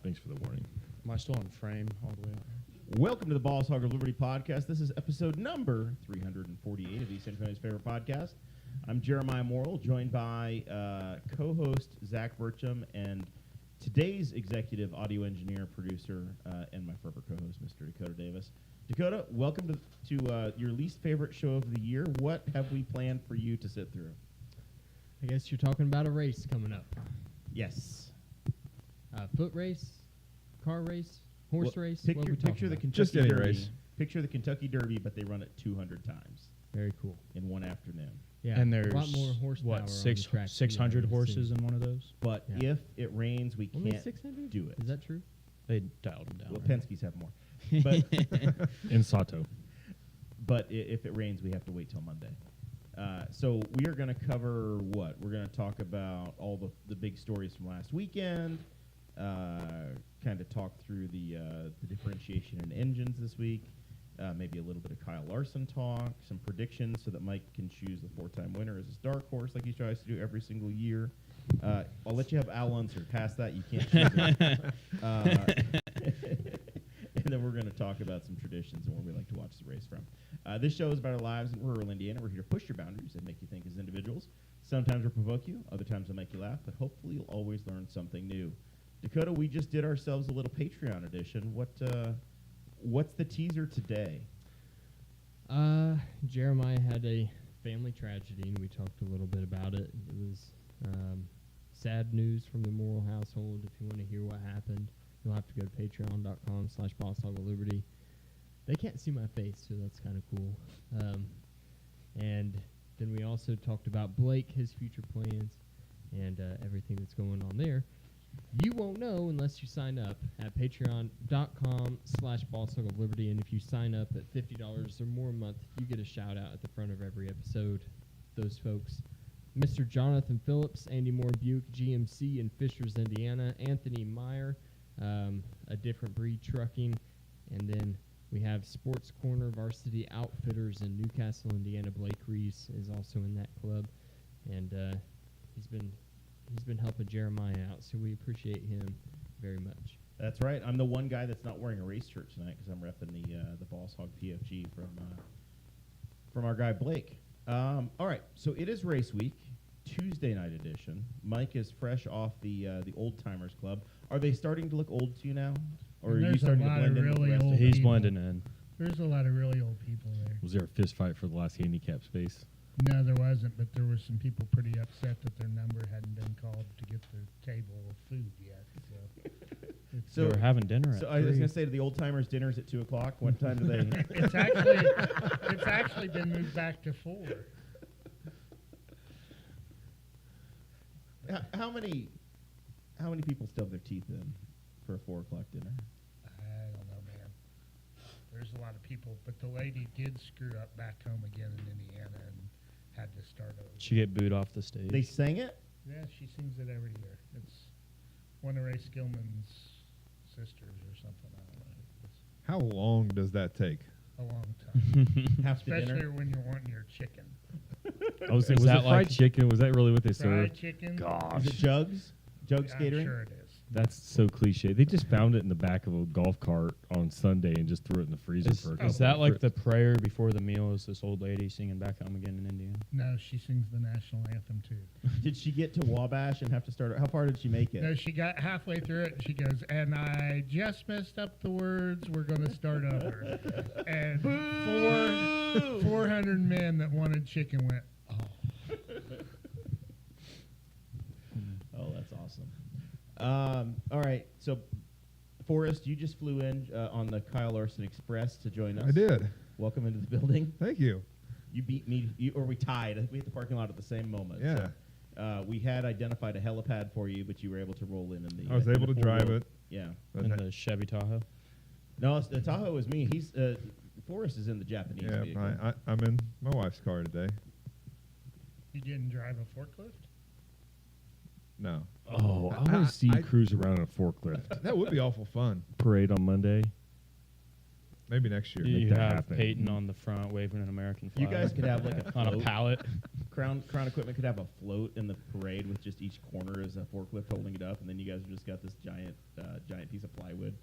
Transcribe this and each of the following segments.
Thanks for the warning. Am I still on frame all the way up? Welcome to the Hog of Liberty podcast. This is episode number 348 of East Central County's favorite podcast. I'm Jeremiah Morrill, joined by co-host Zach Burcham and today's executive audio engineer, producer, and my forever co-host, Mr. Dakota Davis. Dakota, welcome to your least favorite show of the year. What have we planned for you to sit through? I guess you're talking about a race coming up. Yes. Foot race, car race, horse race. Picture the Kentucky Just any Derby. race. Picture the Kentucky Derby, but they run it 200 times Very cool. in one afternoon. Yeah, And there's a lot more horsepower on the 600 track horses in one of those? But Yeah. if it rains, we Only can't 600? do it. Is that true? They dialed them down. Well, right? Penske's have more. But In Sato. but if it rains, we have to wait till Monday. So we are going to cover what? We're going to talk about all the big stories from last weekend, kind of talk through the differentiation in engines this week, maybe a little bit of Kyle Larson talk, some predictions so that Mike can choose the four-time winner as his dark horse like he tries to do every single year. I'll let you have Al Unser. Past that, you can't choose it. And then we're going to talk about some traditions and where we like to watch the race from. This show is about our lives in rural Indiana. We're here to push your boundaries and make you think as individuals. Sometimes we'll provoke you, other times we'll make you laugh, but hopefully you'll always learn something new. Dakota, we just did ourselves a little Patreon edition. What's the teaser today? Jeremiah had a family tragedy, and we talked a little bit about it. It was sad news from the Morrill household. If you want to hear what happened, you'll have to go to patreon.com/BossHogOfLiberty. They can't see my face, so that's kind of cool. And then we also talked about Blake, his future plans, and everything that's going on there. You won't know unless you sign up at patreon.com/BossHogOfLiberty. And if you sign up at $50 or more a month, you get a shout out at the front of every episode. Those folks: Mr. Jonathan Phillips, Andy Moore Buick GMC in Fishers, Indiana, Anthony Meyer, A Different Breed Trucking, and then we have Sports Corner Varsity Outfitters in Newcastle, Indiana. Blake Reese is also in that club, and he's been helping Jeremiah out, so we appreciate him very much. That's right. I'm the one guy that's not wearing a race shirt tonight because I'm repping the Boss Hog PFG from our guy Blake. All right, so it is race week, Tuesday night edition. Mike is fresh off the Old Timers Club. Are they starting to look old to you now, or are you There's a starting to lot blend of in with the really rest of old it? He's people. blending in. There's a lot of really old people there. Was there a fist fight for the last handicap space? No, there wasn't, but there were some people pretty upset that their number hadn't been called to get their table of food yet. So They were having dinner at So I was 3. going to say, to the Old Timers dinners at 2:00. What time do they? It's actually been moved back to 4. How many people still have their teeth in for a 4:00 dinner? I don't know, man. There's a lot of people, but the lady did screw up back home again in Indiana and had to start over. She get booed off the stage. They sang it. Yeah, she sings it every year. It's one of Ray Skillman's sisters or something. I don't know. It's How long does that take? a long time, Half the especially dinner. when you're wanting your chicken. I was saying, Is was that it fried like- chicken? Was that really what they Fried served? chicken. Gosh. Is it Jugs? Jugs I'm Catering? sure it is. That's so cliche. They just found it in the back of a golf cart on Sunday and just threw it in the freezer for a couple Is that of like fr- the prayer before the meal? Is this old lady singing Back Home Again in Indiana? No, she sings the national anthem too. Did she get to Wabash and have to start? How far did she make it? No, she got halfway through it and she goes, and I just messed up the words. We're going to start over. And 400 men that wanted chicken went, oh. Oh, that's awesome. All right, so Forrest, you just flew in on the Kyle Larson Express to join us. I did. Welcome into the building. Thank you. You beat me, or we tied. We hit the parking lot at the same moment. Yeah. So, we had identified a helipad for you, but you were able to roll in the. I was in able the to drive four-wheel. it. Yeah. But In the Chevy Tahoe? No, the Tahoe was me. He's Forrest is in the Japanese yeah, vehicle. I'm in my wife's car today. You didn't drive a forklift? No. Oh, I want to see I- you cruise around in a forklift. That would be awful fun. Parade on Monday. Maybe next year. You that have happen. Peyton on the front waving an American flag. You guys could have like a on a float. pallet. Crown Equipment could have a float in the parade with just each corner as a forklift holding it up, and then you guys have just got this giant piece of plywood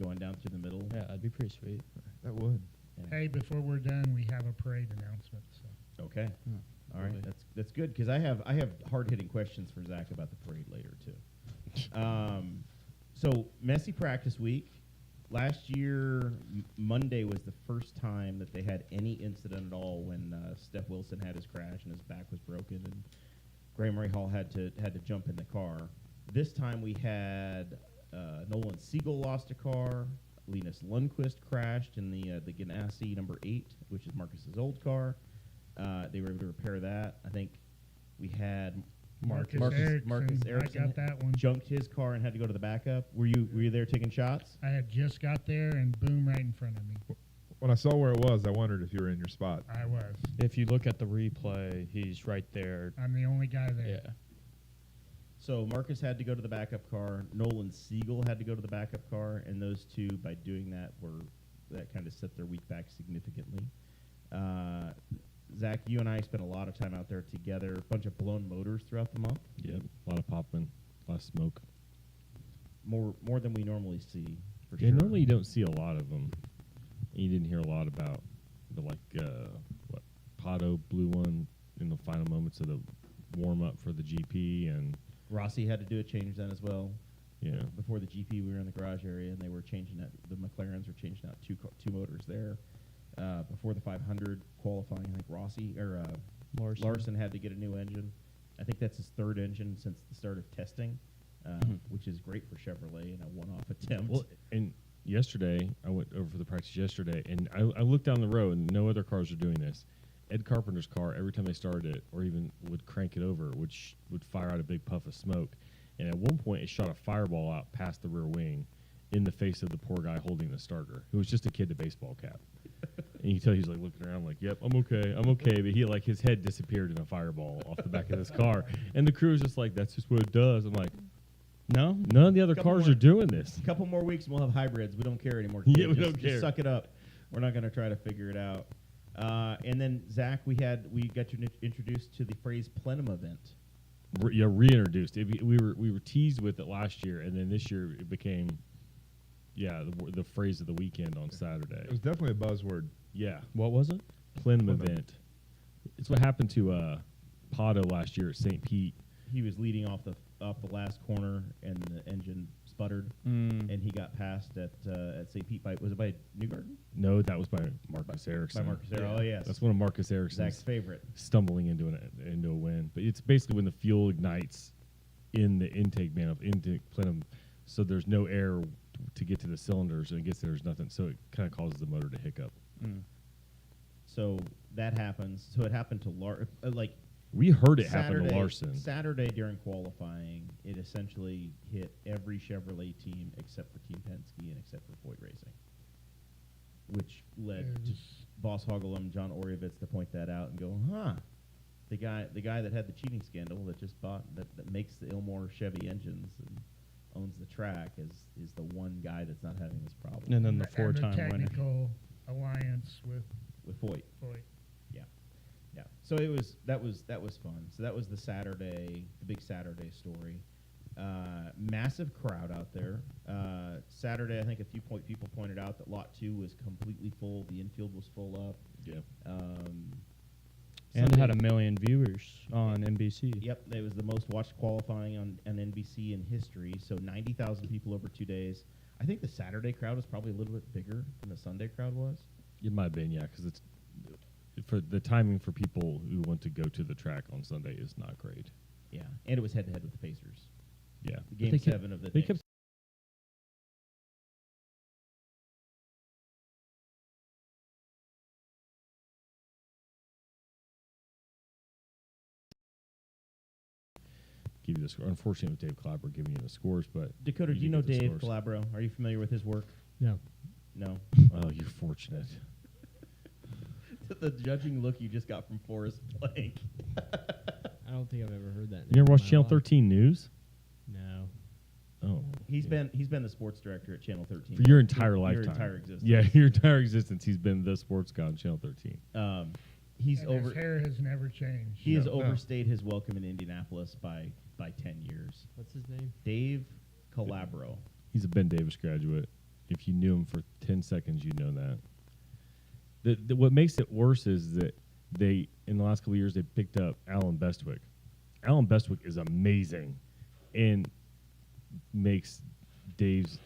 going down through the middle. Yeah, that'd be pretty sweet. That would. Yeah. Hey, before we're done, we have a parade announcement. So Okay. Hmm. All right. Really? That's good because I have hard hitting questions for Zach about the parade later too. So messy practice week. Last year, Monday was the first time that they had any incident at all when Steph Wilson had his crash and his back was broken, and Graham Murray Hall had to jump in the car. This time we had Nolan Siegel lost a car. Linus Lundqvist crashed in the Ganassi number 8, which is Marcus's old car. They were able to repair that. I think we had Marcus Erickson I got that one. junked his car and had to go to the backup. Were you there taking shots? I had just got there and boom, right in front of me. When I saw where it was, I wondered if you were in your spot. I was. If you look at the replay, he's right there. I'm the only guy there. Yeah. So Marcus had to go to the backup car. Nolan Siegel had to go to the backup car, and those two, by doing that, that kind of set their week back significantly. Zach, you and I spent a lot of time out there together. A bunch of blown motors throughout the month. Yep, a lot of popping, a lot of smoke. More than we normally see. For Yeah, sure. normally you don't see a lot of them. You didn't hear a lot about the Pato blew one in the final moments of the warm up for the GP, and Rossi had to do a change then as well. yeah, Before the GP, we were in the garage area, and they were changing out. The McLarens were changing out two motors there. Before the 500 qualifying, I think Rossi or Larson had to get a new engine. I think that's his third engine since the start of testing, which is great for Chevrolet in a one-off attempt. Well, and yesterday I went over for the practice yesterday, and I looked down the road, and no other cars are doing this. Ed Carpenter's car, every time they started it, or even would crank it over, would fire out a big puff of smoke. And at one point, it shot a fireball out past the rear wing in the face of the poor guy holding the starter, who was just a kid in a baseball cap. And you can tell he's like looking around like, yep, I'm okay. But he his head disappeared in a fireball off the back of this car. And the crew was just like, that's just what it does. I'm like, no, none of the other Couple cars more- are doing this. A couple more weeks and we'll have hybrids. We don't care anymore. Yeah, we Just- don't care. Just suck it up. We're not going to try to figure it out. And then Zach, we got you introduced to the phrase plenum event. Reintroduced. We were teased with it last year, and then this year it became, the phrase of the weekend on Saturday. It was definitely a buzzword. Yeah, What was it? plenum Plenum. event. It's what happened to Pato last year at St. Pete. He was leading off the last corner, and the engine sputtered, and he got passed at St. Pete. Was it by Newgarden? No, that was by Marcus Ericsson. By Marcus Ericsson. Oh, yes. That's one of Marcus Zach's Ericsson's favorite. stumbling into a win. But it's basically when the fuel ignites in the intake plenum, so there's no air to get to the cylinders, and it gets there's nothing, so it kind of causes the motor to hiccup. So that happens. So it happened to We heard it happen to Larson. Saturday during qualifying, it essentially hit every Chevrolet team except for Team Penske and except for Foyt Racing, which led to Boss Hog alum John Oriovitz to point that out and go, the guy that had the cheating scandal that just bought that makes the Ilmore Chevy engines and owns the track is the one guy that's not having this problem And then the And the four-time winner. technical alliance with with Foyt. Foyt. Yeah. So that was fun. So that was the big Saturday story. Massive crowd out there. Saturday, I think a few people pointed out that Lot 2 was completely full. The infield was full up. Yeah. And it had Sunday- 1 million viewers on NBC. Yep, it was the most watched qualifying on NBC in history. So 90,000 people over 2 days. I think the Saturday crowd was probably a little bit bigger than the Sunday crowd was. It might have been, yeah, because it's for the timing for people who want to go to the track on Sunday is not great. Yeah, and it was head-to-head with the Pacers. Yeah. The Game They kept- 7 of the they thing. kept give you the score. Unfortunately, with Dave Clapper giving you the scores, but Dakota, do you you know get the Dave scores. Calabro? Are you familiar with his work? No. No. Oh, you're fortunate. The judging look you just got from Forrest Blank. I don't think I've ever heard that. You name ever in watch my Channel life. 13 News? No. Oh, He's yeah. been the sports director at Channel 13 for your entire Your lifetime. entire existence. Yeah, your entire existence. He's been the sports guy on Channel 13. he's And over. His hair has never changed. He has No. overstayed his welcome in Indianapolis by 10 years. What's his name? Dave Calabro. He's a Ben Davis graduate. If you knew him for 10 seconds, you'd know that. What makes it worse is that they, in the last couple of years, they picked up Alan Bestwick. Alan Bestwick is amazing and makes Dave's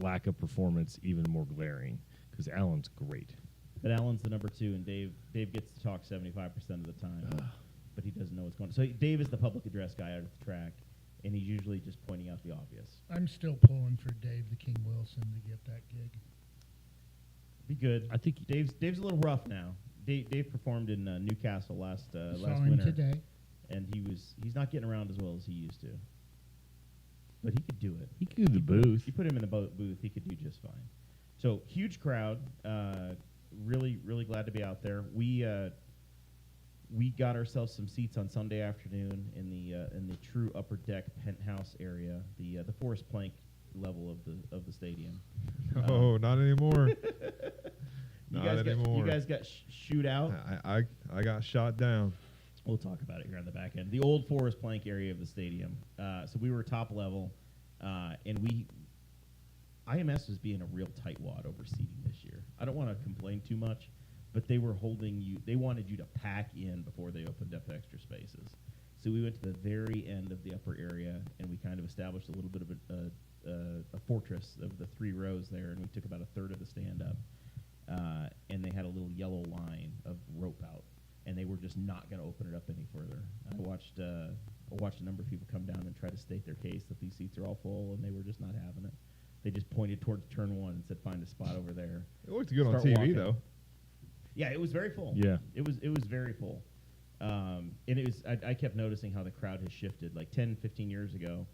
lack of performance even more glaring because Alan's great. But Alan's the number 2, and Dave gets to talk 75% of the time, but he doesn't know what's going on. So Dave is the public address guy out at the track, and he's usually just pointing out the obvious. I'm still pulling for Dave the King Wilson to get that gig. Be good. I think Dave's a little rough now. Dave performed in Newcastle last Saw last him winter, today. and he's not getting around as well as he used to. But he could do it. he could do the booth. You put him in the booth, he could do just fine. So huge crowd. Really glad to be out there. We got ourselves some seats on Sunday afternoon in the true upper deck penthouse area, the forest plank level of the stadium. Oh, not anymore. You Not guys anymore. got shoot out. I got shot down. We'll talk about it here on the back end. The old forest plank area of the stadium. So we were top level, and IMS was being a real tightwad over seating this year. I don't want to complain too much, but they were holding you. They wanted you to pack in before they opened up extra spaces. So we went to the very end of the upper area, and we kind of established a little bit of a fortress of the 3 rows there, and we took about a third of the stand up. And they had a little yellow line of rope out, and they were just not going to open it up any further. I watched a number of people come down and try to state their case that these seats are all full, and they were just not having it. They just pointed towards turn 1 and said, "Find a spot over there." It looked good on Start TV walking. though. Yeah, it was very full. Yeah. it was very full. And it was. I kept noticing how the crowd has shifted. Like 10, 15 years ago,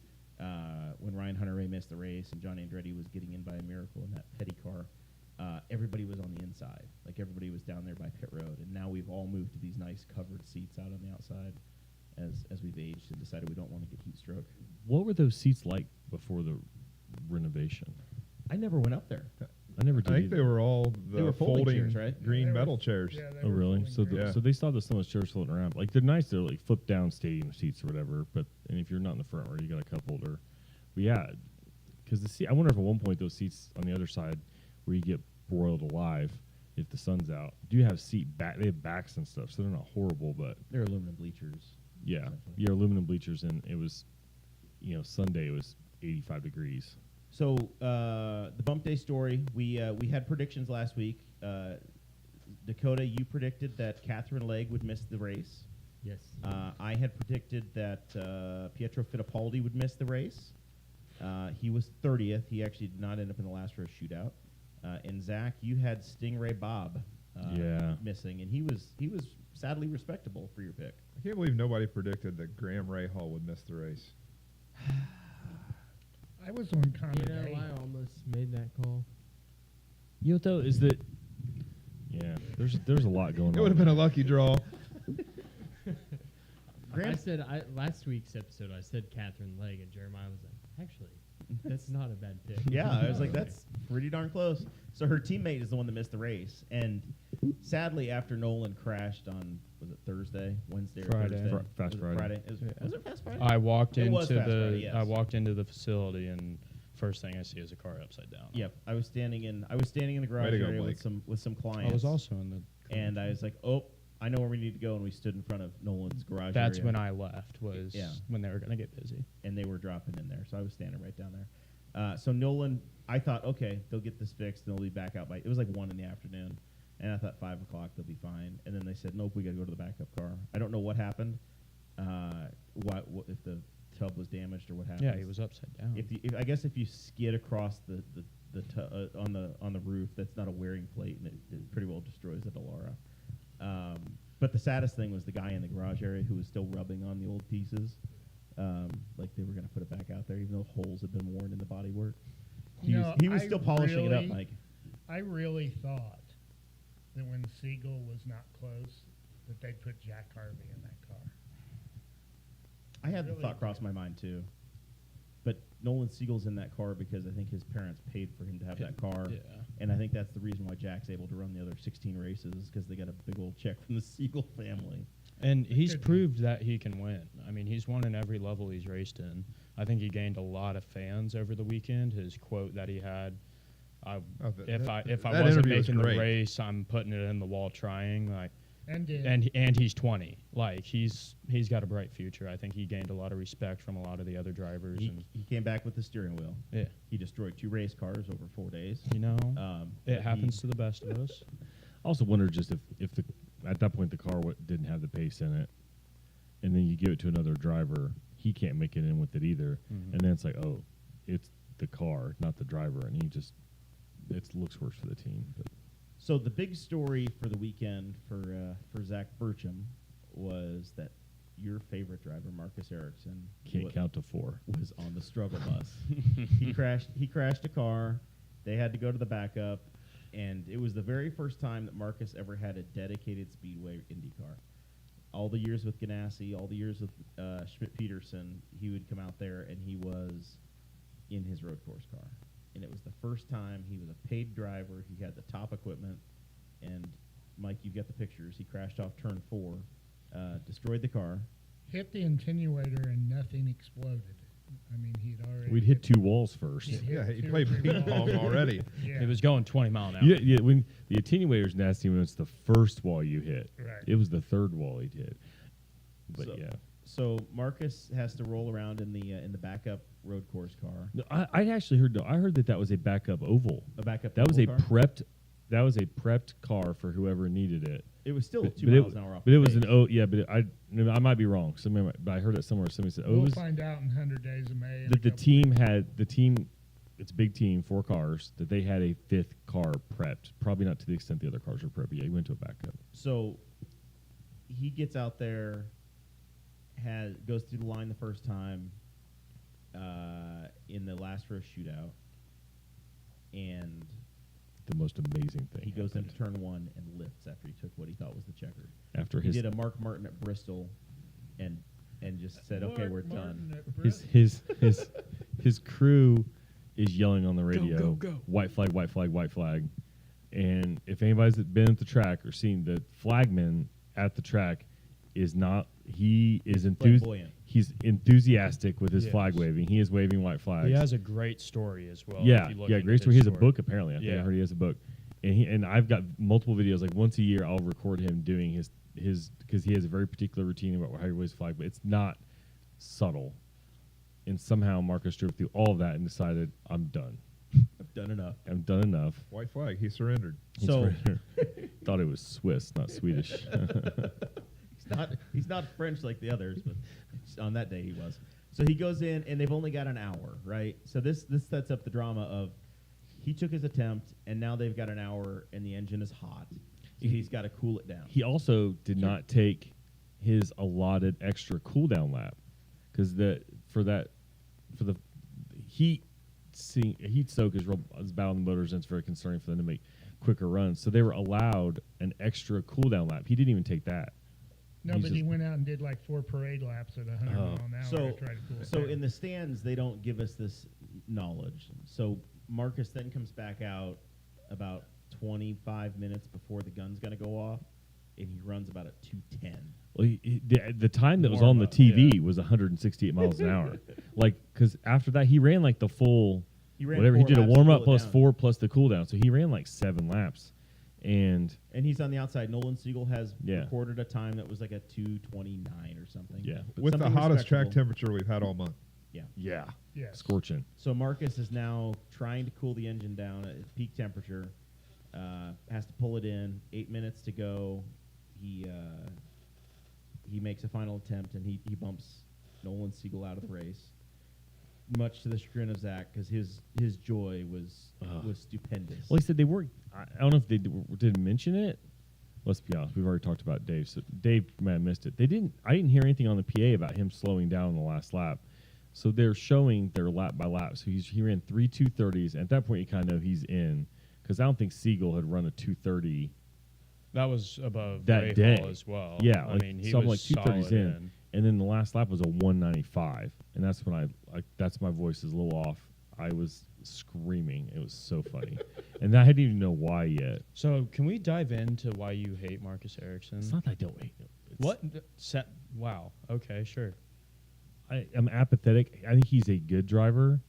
when Ryan Hunter-Reay missed the race and John Andretti was getting in by a miracle in that Petty car. Everybody was on the inside. Like, everybody was down there by pit road. And now we've all moved to these nice covered seats out on the outside as we've aged and decided we don't want to get heat stroke. What were those seats like before the renovation? I never went up there. I never I did. think either. they were all They the were folding folding chairs, right? green They were- metal chairs. Yeah, they Oh, were really? pulling So, great. Yeah. so they still have so much chairs floating around. Like, they're nice. They're like flip down stadium seats or whatever. But and if you're not in the front row, you got a cup holder. But yeah, because the seat. I wonder if at one point those seats on the other side, where you get broiled alive if the sun's out, do you have seat back? They have backs and stuff, so they're not horrible. But They're aluminum bleachers. yeah, essentially. your aluminum bleachers, and it was, Sunday it was 85 degrees. So the bump day story, we had predictions last week. Dakota, you predicted that Catherine Legg would miss the race. Yes. I had predicted that Pietro Fittipaldi would miss the race. He was 30th. He actually did not end up in the last row shootout. And Zach, you had Stingray Bob Yeah. missing, and he was sadly respectable for your pick. I can't believe nobody predicted that Graham Rahal would miss the race. I was on Connor Day. I almost made that call. You know what though is that, there's a lot going on. It would have been a lucky draw. I said last week's episode. I said Catherine Legg, and Jeremiah was like, "Actually, that's not a bad pick." Yeah, I was like, that's pretty darn close. So her teammate is the one that missed the race, and sadly, after Nolan crashed on was it Thursday, Wednesday, or Friday. Thursday? Fast Was it Friday. Friday? Was it Fast Friday? I walked It into was Fast Friday, yes. I walked into the facility, and first thing I see is a car upside down. Yep, I was standing in the garage Way to go, area Blake. with some clients. I was also in the. and I was like, oh, I know where we need to go, and we stood in front of Nolan's garage. That's area, when I left. Was Yeah. when they were gonna get busy. and they were dropping in there, so I was standing right down there. So Nolan, I thought, okay, they'll get this fixed, and they'll be back out by. It was like 1 in the afternoon, and I thought 5 o'clock they'll be fine. And then they said, nope, we got to go to the backup car. I don't know what happened. What if the tub was damaged or what happened? Yeah, he was upside down. If I guess if you skid across the on the roof, that's not a wearing plate, and it pretty well destroys the Dallara. But the saddest thing was the guy in the garage area who was still rubbing on the old pieces, like they were going to put it back out there, even though holes had been worn in the bodywork. He was still polishing it up, Mike. I really thought that when Siegel was not close, that they'd put Jack Harvey in that car. I had the Really thought cross did. my mind too, but Nolan Siegel's in that car because I think his parents paid for him to have that car. Yeah. And I think that's the reason why Jack's able to run the other 16 races is because they got a big old check from the Siegel family. And he's Could be. proved that he can win. I mean, he's won in every level he's raced in. I think he gained a lot of fans over the weekend. His quote that he had, if I that wasn't interview was making the great. race, I'm putting it in the wall trying. Like, And and he's 20. Like he's got a bright future. I think he gained a lot of respect from a lot of the other drivers. He, And he came back with the steering wheel. yeah, He destroyed 2 race cars over 4 days. you know, But it happens to the best of us. I also wonder just if the at that point the car didn't have the pace in it, and then you give it to another driver, he can't make it in with it either, Mhm. and then it's like, oh, it's the car, not the driver, and he just it looks worse for the team. But So the big story for the weekend for Zach Burcham was that your favorite driver, Marcus Ericsson, can't count to 4. was on the struggle bus. He crashed a car. They had to go to the backup, and it was the very first time that Marcus ever had a dedicated Speedway Indy car. All the years with Ganassi, all the years with Schmidt-Peterson, he would come out there and he was in his road course car. And it was the first time he was a paid driver. He had the top equipment. And, Mike, you've got the pictures. He crashed off turn 4, destroyed the car. hit the attenuator and nothing exploded. I mean, he'd already. We'd hit 2 walls first. He'd hit Yeah, he 2 or played 3 ping walls. pong already. Yeah. It was going 20 mile an hour. Yeah, when the attenuator's nasty when it's the first wall you hit. Right. It was the third wall he hit. But So- yeah. So Marcus has to roll around in the backup road course car. No, I actually heard. I heard that was a backup oval. A backup That was a oval car? prepped. That was a prepped car for whoever needed it. It was still But, 2 but miles it, an hour off. but the it was pace. an yeah. But I might be wrong. But I heard it somewhere. Somebody said, We'll it was find out in 100 days of May. in that a the couple team weeks. had the team. It's a big team, 4 cars. That they had a 5th car prepped. Probably not to the extent the other cars were prepped. Yeah, he went to a backup. So he gets out there, goes through the line the first time in the last row shootout, and The most amazing thing. he goes happened. into turn 1 and lifts after he took what he thought was the checker. after He his did a Mark Martin at Bristol, and just said, "Okay, Mark we're Martin done." at his Bristol. his crew is yelling on the radio, go. white flag, white flag, white flag. And if anybody's been at the track or seen the flagman at the track is not, he is Flamboyant. he's enthusiastic with his Yes. flag waving. He is waving white flags. He has a great story as well. yeah, if you look yeah, into great his story. He has a book apparently. I think I Yeah. heard he has a book. And I've got multiple videos. Like once a year, I'll record him doing his because he has a very particular routine about how he waves flag, but it's not subtle. And somehow Marcus drove through all of that and decided, I'm done. I've done enough. I've done enough. White flag. He surrendered. He So surrendered. Thought it was Swiss, not Swedish. he's not French like the others, but on that day he was. So he goes in, and they've only got an hour, right? So this sets up the drama of he took his attempt, and now they've got an hour, and the engine is hot. So he's got to cool it down. He also did not take his allotted extra cooldown lap because for the heat soak is bad on the motors, and it's very concerning for them to make quicker runs. So they were allowed an extra cooldown lap. He didn't even take that. No, He's but he just- went out and did like 4 parade laps at 100 Oh. mile an hour So, to try to cool it so down. in the stands, they don't give us this knowledge. So Marcus then comes back out about 25 minutes before the gun's going to go off, and he runs about a 2:10. Well, the time that was on the Warm-up, TV yeah. was 168 miles an hour. Like, because after that, he ran like the full He ran whatever. He 4 did a laps to warm up cool it plus down. 4 plus the cool down. So he ran like 7 laps. And And he's on the outside. Nolan Siegel has Yeah. recorded a time that was like a 2:29 or something. Yeah. But With the something hottest track respectable. temperature we've had all month. yeah, Yes. scorching. So Marcus is now trying to cool the engine down at its peak temperature. Has to pull it in. 8 minutes to go. He makes a final attempt, and he bumps Nolan Siegel out of the race. Much to the chagrin of Zach, because his joy was stupendous. Well, he said they weren't. I don't know if they didn't mention it. Let's be honest. We've already talked about Dave. So Dave might have missed it. They didn't. I didn't hear anything on the PA about him slowing down in the last lap. So they're showing their lap by lap. So he ran 3 2:30s. At that point, you kind of know he's in, because I don't think Siegel had run a 2:30. That was above That Ray day Hall as well. Yeah, I like, mean, he something was like 2:30s solid in. and then the last lap was a 195, and that's when that's my voice is a little off. I was screaming. It was so funny, and I didn't even know why yet. So can we dive into why you hate Marcus Ericsson? It's not that I don't hate him. What? Wow. Okay, sure. I'm apathetic. I think he's a good driver.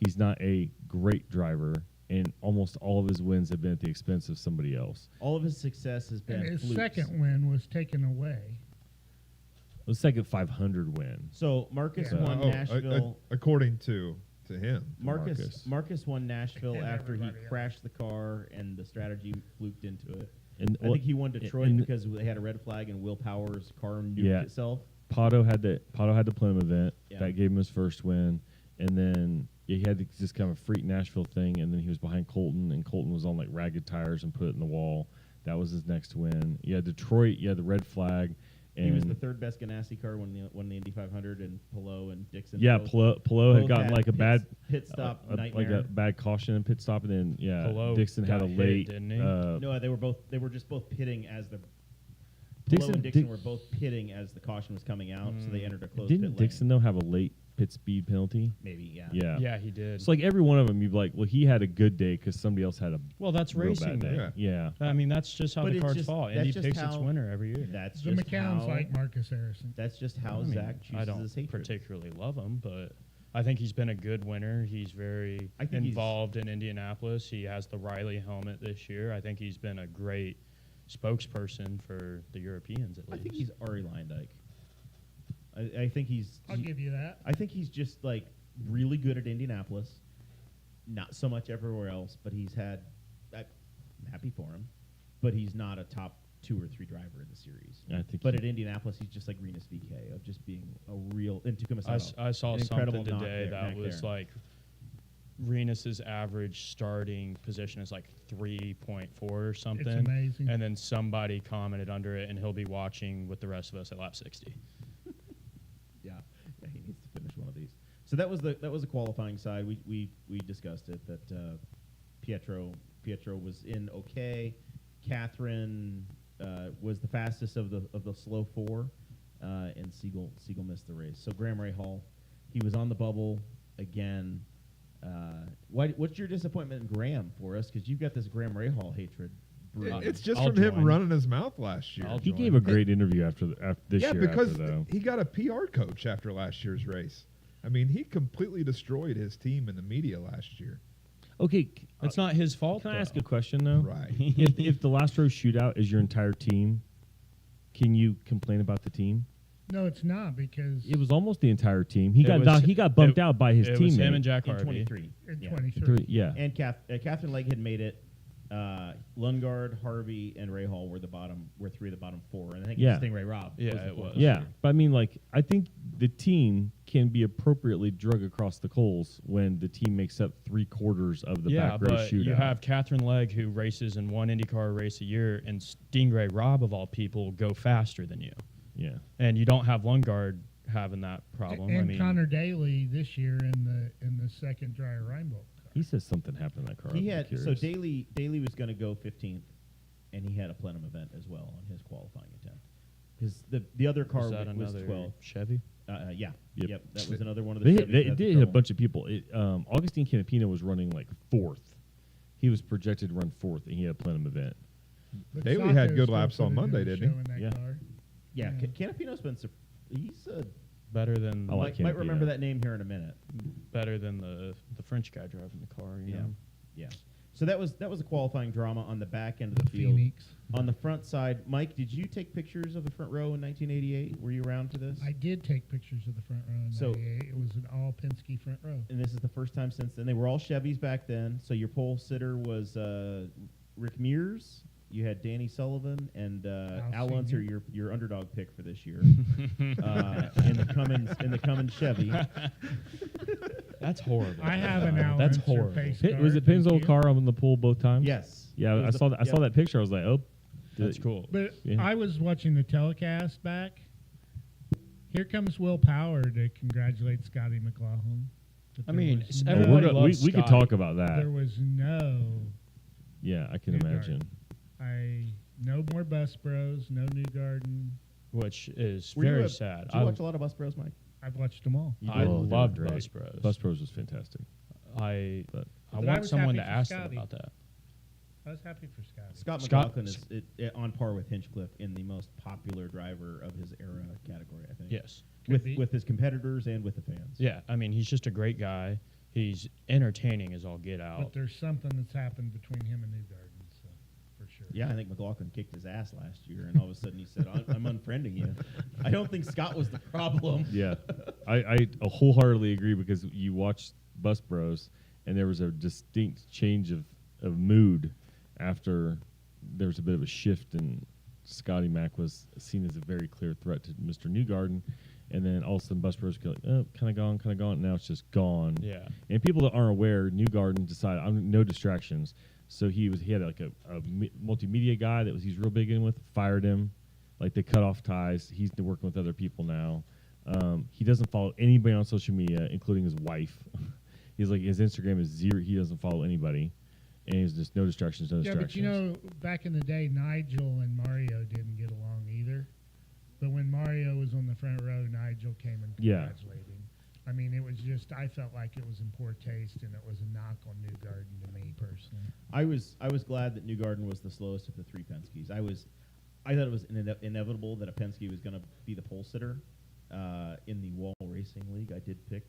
He's not a great driver, and almost all of his wins have been at the expense of somebody else. All of his success has been And his flukes. second win was taken away. The second 500 win. So Marcus Yeah. won Nashville. According to him. Marcus won Nashville And after he everybody else. crashed the car and the strategy fluked into it. And I think he won Detroit and because they had a red flag and Will Power's car nuked Yeah. itself. Pato had the Plenum event Yeah. that gave him his first win, and then he had this kind of freak Nashville thing, and then he was behind Colton, and Colton was on like ragged tires and put it in the wall. That was his next win. Yeah, Detroit. Yeah, the red flag. And He was the third best Ganassi car when the Indy 500, and Pelot and Dixon. yeah, both Pelot had both gotten like a bad pit stop like nightmare. a bad caution and pit stop, and then Pelot Dixon had got a hit, late. didn't he? No, they were just both pitting as the Dixon- Pelot and Dixon Dick- were both pitting as the caution was coming out, so they entered a closed Didn't pit Dixon though have a late pit speed penalty? Maybe, yeah. Yeah. Yeah, he did. It's like every one of them, you'd be like, well, he had a good day because somebody else had a well, that's real racing, bad day. though. Yeah. I mean, that's just how But the it's cards just- fall. that's Indy just picks its how- winner every year. That's The just McCown's how. like Marcus Harrison. That's just how I mean, Zach chooses I don't his hatred. particularly love him, but I think he's been a good winner. He's very I think he's- involved in Indianapolis. He has the Riley helmet this year. I think he's been a great spokesperson for the Europeans, at I least. think he's Ari Leindyke. I think he's. I'll give you that. I think he's just like really good at Indianapolis. Not so much everywhere else, but he's had. I'm happy for him, but he's not a top 2 or 3 driver in the series. I think But he- at Indianapolis, he's just like Renus VK of just being a real. In Tacoma Saddle, I saw an something incredible knock today there, that back was there. like Renus's average starting position is like 3.4 or something. It's amazing. And then somebody commented under it, and he'll be watching with the rest of us at lap 60. Yeah, he needs to finish one of these. So that was the qualifying side. We discussed it that Pietro was in okay. Catherine was the fastest of the slow 4, and Siegel missed the race. So Graham Rahal, he was on the bubble again. What's your disappointment in Graham for us? Because you've got this Graham Rahal hatred. brewing. It's just I'll from him join. running his mouth last year. I'll He join. gave a great interview after this yeah, year. because after, though. he got a PR coach after last year's race. I mean, he completely destroyed his team in the media last year. Okay, It's not his fault. can I though. ask a question though? Right. if the last row shootout is your entire team, can you complain about the team? No, it's not because It was almost the entire team. He It got was- he got bumped it- out by his It teammate. was him and Jack in Harvey. 23. in Yeah. 23. Yeah. And Catherine Legg had made it. Lundgaard, Harvey, and Rahal were 3 of the bottom 4, and I think Yeah. Stingray Robb. Yeah, was the it 4th. was. Yeah, but I mean, like, I think the team can be appropriately drug across the coals when the team makes up 3/4 of the Yeah, back row but shootout. you have Catherine Legg, who races in one IndyCar race a year, and Stingray Robb, of all people, go faster than you. yeah. And you don't have Lundgaard having that problem. And I mean, Connor Daly this year in the second dry Reinbold car. He says something happened in that car. He I'm had curious. Daly was going to go 15th, and he had a plenum event as well on his qualifying attempt. Because the other car is that was another 12. Chevy? Yeah. Yep. Yep. That was another one of the. They Chevys did that had the hit a trouble. bunch of people. Augustine Canapino was running like 4th. He was projected to run 4th, and he had a plenum event. But Daly had Sato's good still laps on put it in Monday, the didn't he? show in that Yeah. car. Yeah. Yeah. Canapino's been. He's Better than I like might Canapino. remember that name here in a minute. better than the French guy driving the car. You Yeah. know? Yeah. So that was a qualifying drama on the back end of the field. Phoenix. On the front side, Mike, did you take pictures of the front row in 1988? Were you around for this? I did take pictures of the front row in So- 98. It was an all Penske front row. And this is the first time since then. They were all Chevys back then. So your pole sitter was Rick Mears. You had Danny Sullivan and Al Unser, Senior. your underdog pick for this year, in the Cummins Chevy. That's horrible. I have an Al That's Unser horrible. pace Was car, it Penn's thank old you. car on the pool both times? Yes. Yeah, It I was saw the- that. I saw that picture. I was like, oh, That's cool. But Yeah. I was watching the telecast back. Here comes Will Power to congratulate Scotty McLaughlin. But I there mean, was Well, everybody we loves we could Scotty. talk about that. there was no. Yeah, I can New imagine. No more Bus Bros. No New Garden. which is Were you very a- sad. Did you watch a lot of Bus Bros, Mike? I've watched them all. I Oh, they were loved great. Bus Bros. Bus Bros was fantastic. I But I But I want was someone happy to for ask them Scotty. about that. I was happy for Scotty. Scott Scott- McLaughlin is on par with Hinchcliffe in the most popular driver of his era category, I think. Yes. Could be. With his competitors and with the fans. Yeah. I mean, he's just a great guy. He's entertaining as all get But out. there's something that's happened between him and Newgarden, so for sure. Yeah, I think McLaughlin kicked his ass last year, and all of a sudden he said, I'm unfriending you. I don't think Scott was the problem. yeah, I wholeheartedly agree because you watched Bus Bros and there was a distinct change of mood after there was a bit of a shift and Scotty Mack was seen as a very clear threat to Mr. Newgarden. And then all of a sudden, Bus Bros go like, oh, kind of gone. Now it's just gone. Yeah. And people that aren't aware, Newgarden decided I'm no distractions. So he had like a multimedia guy that he's real big in with, fired him. Like they cut off ties. He's working with other people now. He doesn't follow anybody on social media, including his wife. He's like his Instagram is 0. He doesn't follow anybody, and he's just no distractions, no Yeah, distractions. but you know, back in the day, Nigel and Mario didn't get along either. But when Mario was on the front row, Nigel came and Yeah. congratulated him. I mean, it was just, I felt like it was in poor taste, and it was a knock on Newgarden to me personally. I was glad that Newgarden was the slowest of the three Penske's. I thought it was inevitable that a Penske was going to be the pole sitter in the Wall Racing League. I did pick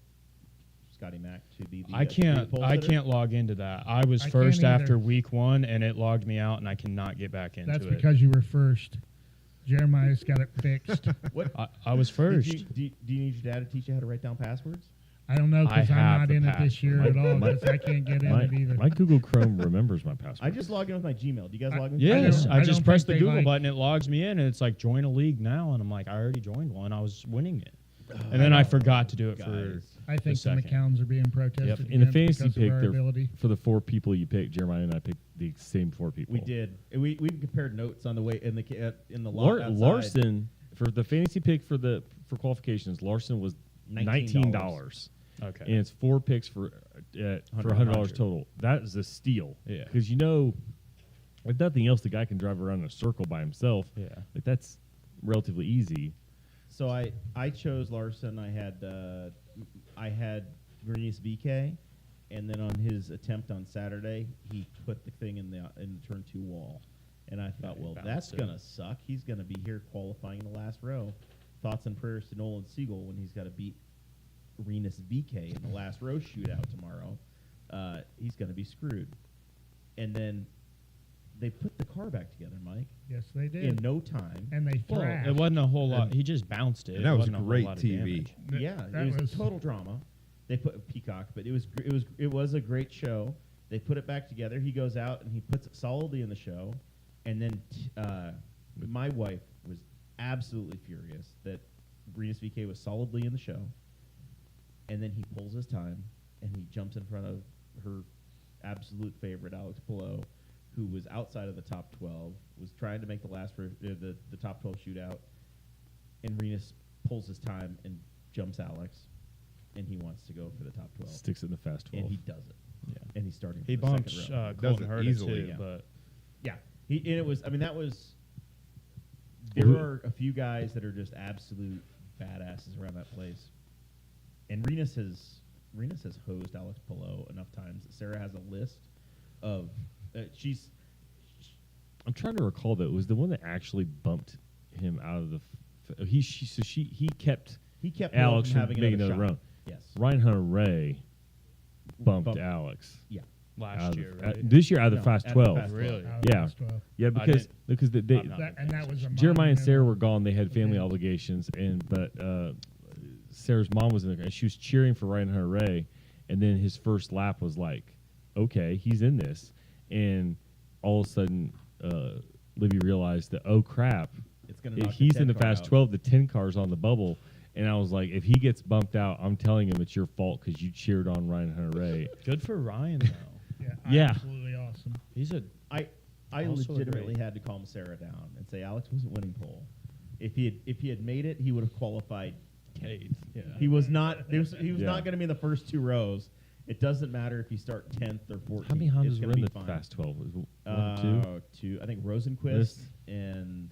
Scotty Mack to be the I can't pole I sitter. can't log into that. I was I first can't after either. week 1 and it logged me out and I cannot get back into That's it. because you were first. Jeremiah's got it fixed. What? I was first. Do you need your dad to teach you how to write down passwords? I don't know I because I'm have not the in it pass- this year my- at all my- because I can't get in my, it either. my Google Chrome remembers my password. I just log in with my Gmail. Do you guys I- log in? Yes, I I don't just pressed the think they Google like- button. It logs me in, and it's like join a league now, and I'm like, I already joined one. I was winning it, and then I forgot to do it for. Guys. I think the second. McCowns are being protested Yep. In the against fantasy because pick, of our they're ability. for the 4 people you picked. Jeremiah and I picked the same 4 people. We did. We compared notes on the way in the lot outside. Larson for the fantasy pick for qualifications. Larson was $19. Okay. And it's 4 picks for $100 total. That is a steal. Yeah. Because if nothing else, the guy can drive around in a circle by himself. Yeah. Like that's relatively easy. So I chose Larson. I had Bernice VK, and then on his attempt on Saturday, he put the thing in the turn 2 wall, and I thought, well, bounced that's it. gonna suck. He's gonna be here qualifying in the last row. Thoughts and prayers to Nolan Siegel when he's got to beat Renus VK in the last row shootout tomorrow. He's gonna be screwed. And then they put the car back together, Mike, Yes, they did. in no time. And they Well, thrashed. it wasn't a whole lot. He just bounced it. And that It was wasn't a whole great lot of TV. damage. Yeah, that it was total drama. They put Peacock, but it was a great show. They put it back together. He goes out and he puts it solidly in the show, and then my wife was absolutely furious that Renus VK was solidly in the show, and then he pulls his time and he jumps in front of her absolute favorite Alex Pillow, who was outside of the top 12, was trying to make the top 12 shootout, and Renus pulls his time and jumps Alex, and he wants to go for the top 12, Sticks it in the fast 12. and he does it. Yeah. And he's starting. He from the bumped second row. Does Colton it Herta easily, too, yeah. but Yeah, and it was. I mean, that was. There are a few guys that are just absolute badasses around that place, and Renus has hosed Alex Pillow enough times that Sarah has a list of. She's. I'm trying to recall that it was the one that actually bumped him out of the. He kept He kept Pillow Alex from from having making another another shot. run. Yes. Ryan Hunter Ray bumped Bumped. Alex Yeah. last out of year, the- right? this year out of the No, Fast out of the 12. Fast 12. Really? Out of Yeah. West 12. Yeah, because I'm not and that was a Jeremiah and Sarah monumental were gone. They had family event. obligations, but Sarah's mom was in there, and she was cheering for Ryan Hunter Ray. And then his first lap was like, okay, he's in this. And all of a sudden, Libby realized that, oh, crap, It's gonna. if knock he's 10 in the car Fast out. 12, the 10 car's on the bubble. And I was like, if he gets bumped out, I'm telling him it's your fault because you cheered on Ryan Hunter Ray. Good for Ryan though. Yeah. Absolutely awesome. He's a I Also legitimately agree. had to calm Sarah down and say Alex wasn't winning pole. If he had made it, he would have qualified 10th. Yeah. He was not. He was Yeah. not going to be in the first 2 rows. It doesn't matter if you start 10th or 14th. How many it's Hondas gonna were in be the fine. Fast 12? Was it one, two? Two. I think Rosenquist List. and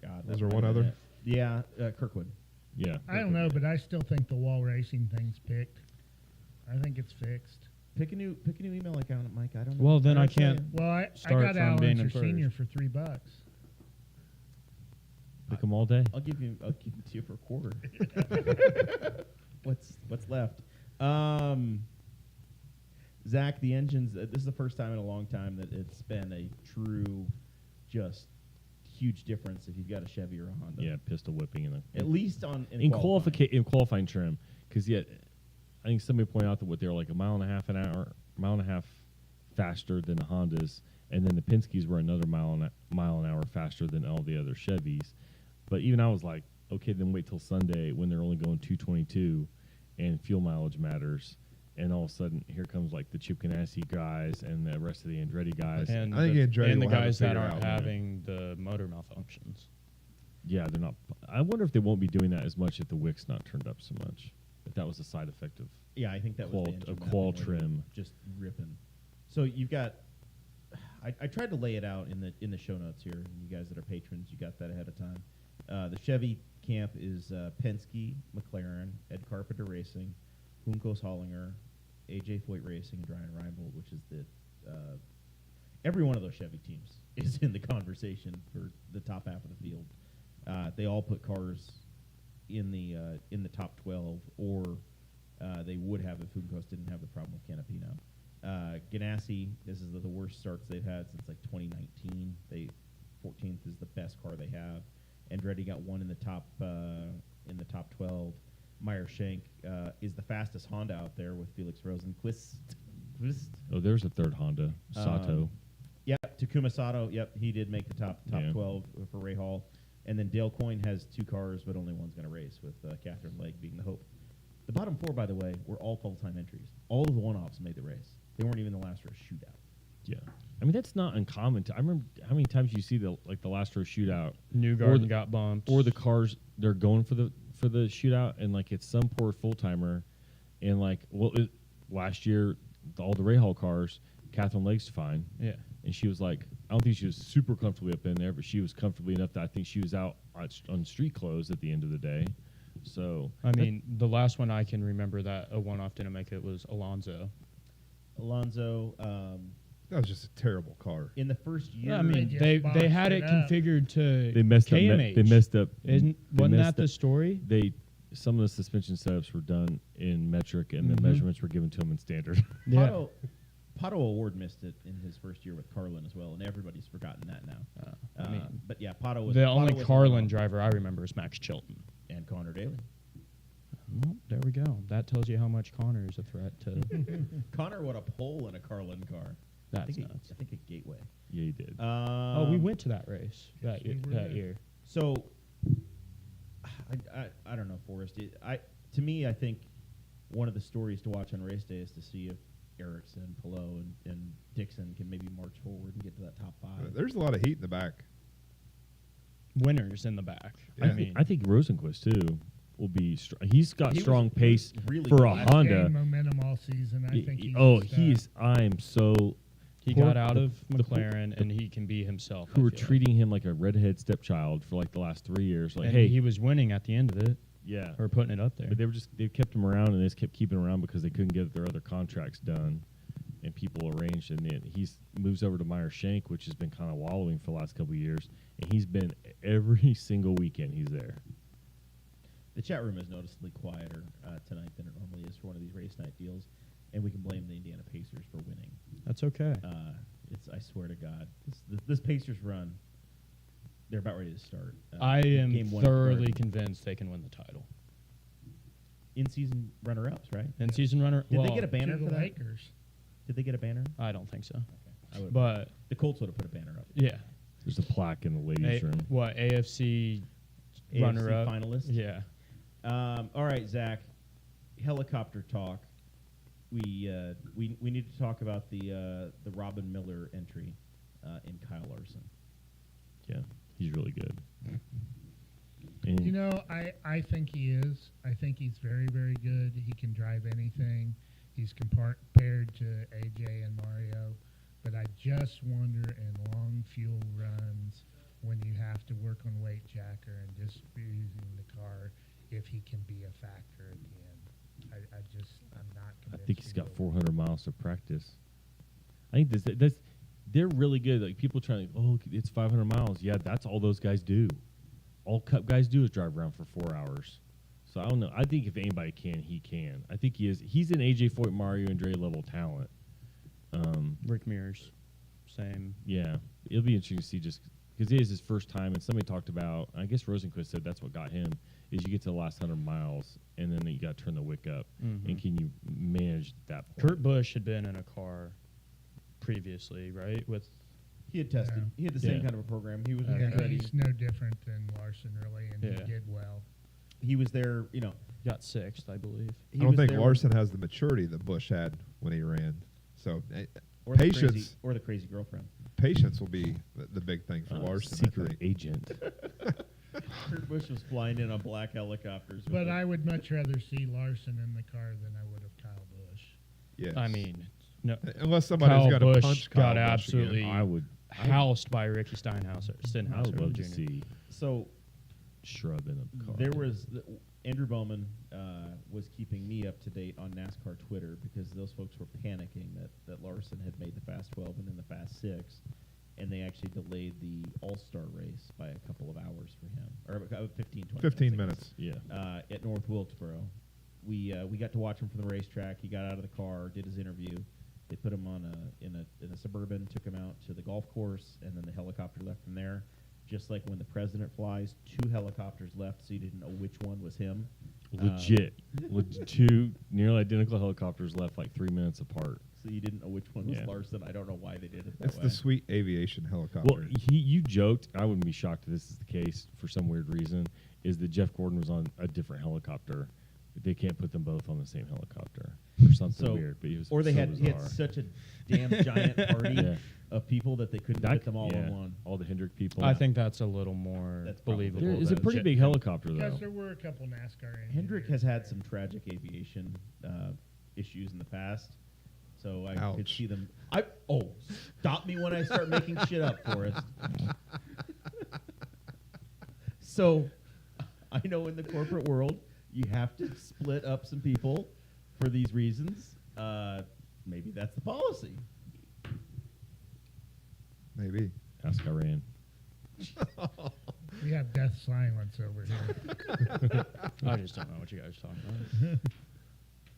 God, Was that there might one have been other? it. Yeah, Kirkwood. Yeah. I don't know, but I still think the wall racing thing's picked. I think it's fixed. Pick a new email account, Mike. I don't know. Well, then I I'd say- can't. Well, I Start got from Al being Unser in first. Senior for $3. Pick them all day. I'll give it to you for a quarter. What's left? Zach, the engines. This is the first time in a long time that it's been a true, just huge difference if you've got a Chevy or a Honda. Yeah, pistol whipping in the At least in qualifying trim, because yet I think somebody pointed out that what they were like a mile and a half faster than the Hondas, and then the Penske's were another mile an hour faster than all the other Chevys. But even I was like, okay, then wait till Sunday when they're only going 222, and fuel mileage matters. And all of a sudden, here comes like the Chip Ganassi guys and the rest of the Andretti guys. And I think the, Andretti and the will have it guys that figured aren't out, man. having the motor malfunctions. Yeah, they're not. I wonder if they won't be doing that as much if the wick's not turned up so much. If that was a side effect of. Yeah, I think that Qual- was the engine a mapping qual where they were trim. just ripping. So you've got. I tried to lay it out in the show notes here. And you guys that are patrons, you got that ahead of time. The Chevy camp is Penske, McLaren, Ed Carpenter Racing, Juncos Hollinger, AJ Foyt Racing, and Brian Reinbold, which is the every one of those Chevy teams is in the conversation for the top half of the field. They all put cars in the top 12, or they would have if Juncos didn't have the problem with Canopy now. Ganassi, this is the worst starts they've had since like 2019. 14th is the best car they have. Andretti got one in the top 12. Meyer Shank is the fastest Honda out there with Felix Rosenquist. Oh, there's a third Honda, Sato. Yep, Takuma Sato. Yep, he did make the top Yeah. 12 for Ray Hall. And then Dale Coyne has two cars, but only one's going to race, with Catherine Legg being the hope. The bottom four, by the way, were all full-time entries. All of the one-offs made the race. They weren't even the last row shootout. Yeah, I mean that's not uncommon. I remember how many times you see the last row shootout, Newgarden got bumped. or the cars they're going for the shootout, and like it's some poor full timer, and like last year all the Ray Hall cars, Catherine Legg's fine. Yeah. And she was like, I don't think she was super comfortably up in there, but she was comfortably enough that I think she was out on street clothes at the end of the day. So I mean, the last one I can remember that a one-off didn't make it was Alonso. Alonso, That was just a terrible car. in the first year. Yeah, I mean, just they botched had it it up. configured to they messed up. KMH. They messed up. Wasn't messed that the up- story? Some of the suspension setups were done in metric, and Mhm. the measurements were given to them in standard. Pato Award missed it in his first year with Carlin as well, and everybody's forgotten that now. I mean, But yeah, Pato was the Pato only was Carlin one-off. driver I remember is Max Chilton. And Connor Daly. Well, there we go. That tells you how much Connor is a threat to. Connor would a pole in a Carlin car. I That's think nuts. I think a Gateway. Yeah, he did. Oh, we went to that race Yes, we were that there. year. So, I don't know, Forrest. To me, I think one of the stories to watch on race day is to see if Ericsson, Pillow, and Dixon can maybe march forward and get to that top five. There's a lot of heat in the back. Winners in the back. Yeah. I mean, I think Rosenquist too will be. He's got He was strong pace really for good a last Honda. Gained momentum all season. I think he's Oh, a stud. he's. I'm so. he poor- got out of the- McLaren and he can be himself. Who I were feel like. treating him like a redhead stepchild for like the last 3 years. Like, And hey, he was winning at the end of it, yeah. or putting it up there. But they kept him around, and they just kept keeping him around because they couldn't get their other contracts done, and people arranged. And then he moves over to Meyer Shank, which has been kind of wallowing for the last couple of years, and he's been every single weekend he's there. The chat room is noticeably quieter tonight than it normally is for one of these race night deals, and we can blame the Indiana Pacers for winning. That's okay. I swear to God, this Pacers run, they're about ready to start. I am Game one thoroughly started. convinced they can win the title. In-season runner-ups, right? And season runner. Did well, they get a banner To for the that? Lakers. Did they get a banner? I don't think so. I would've- But the Colts would have put a banner up. yeah, There's a plaque in the ladies' room. what AFC AFC runner-up finalist. Yeah. All right, Zach. Helicopter talk. We need to talk about the Robin Miller entry in Kyle Larson. Yeah, he's really good. And You know, I think he is. I think he's very, very good. He can drive anything. He's compared to AJ and Mario. But I just wonder in long fuel runs when you have to work on weight jacker and just using the car, if he can be a factor at the end. I'm not I convinced. think he's he got will. 400 miles of practice. I think that's they're really good. Like people trying to, oh, it's 500 miles. Yeah, that's all those guys do. All Cup guys do is drive around for 4 hours. So I don't know. I think if anybody can, he can. I think he is. He's an AJ Foyt, Mario Andretti level talent. Rick Mears, same. Yeah, it'll be interesting to see just because it is his first time, and somebody talked about. I guess Rosenquist said that's what got him is you get to the last 100 miles, and then you got to turn the wick up, Mhm. and can you manage that point? Kurt Busch had been in a car previously, right? With He had tested. Yeah. He had the same Yeah. kind of a program. He was Yeah, ready. he's no different than Larson, really, and Yeah. he did well. He was there. got sixth, I believe. He I don't was think there Larson has the maturity that Bush had when he ran. So or the patience. crazy, or the crazy girlfriend. patience will be the big thing for Larson. I secret think. agent. Kurt Busch was flying in on black helicopters. with But a- I would much rather see Larson in the car than I would have Kyle Busch. Yes. I mean, no. unless somebody's Kyle got to Busch punch Kyle got Busch again. absolutely I would housed by Ricky I Stenhouser would love to Jr. see So Shrub in a car. there was Andrew Bowman was keeping me up to date on NASCAR Twitter because those folks were panicking that Larson had made the Fast 12 and then the Fast 6, and they actually delayed the All-Star race by a couple of hours for him, or 15, 20 15 minutes. minutes. Yeah. At North Wilkesboro. We got to watch him from the racetrack. He got out of the car, did his interview. They put him on in a Suburban, took him out to the golf course, and then the helicopter left from there. Just like when the president flies, 2 helicopters left, so you didn't know which one was him. Legit. Two nearly identical helicopters left like 3 minutes apart. So you didn't know which one was Yeah. Larson. I don't know why they did it that It's way. the sweet aviation helicopter. Well, you joked. I wouldn't be shocked if this is the case for some weird reason. Is that Jeff Gordon was on a different helicopter? They can't put them both on the same helicopter or something So- weird. But he was or they so had he had bizarre. such a damn giant party Yeah. of people that they couldn't That fit them all yeah, in one. all the Hendrick people. I think that's a little more That's probably- believable. There is a than pretty Jet- big helicopter though. Because there were a couple NASCAR Hendrick engineers has had there. some tragic aviation issues in the past, so I could Ouch. see them. Stop me when I start making shit up, Forrest. So, I know in the corporate world you have to split up some people for these reasons. Maybe that's the policy. Maybe. Ask Iran. We have death silence over here. I just don't know what you guys are talking about.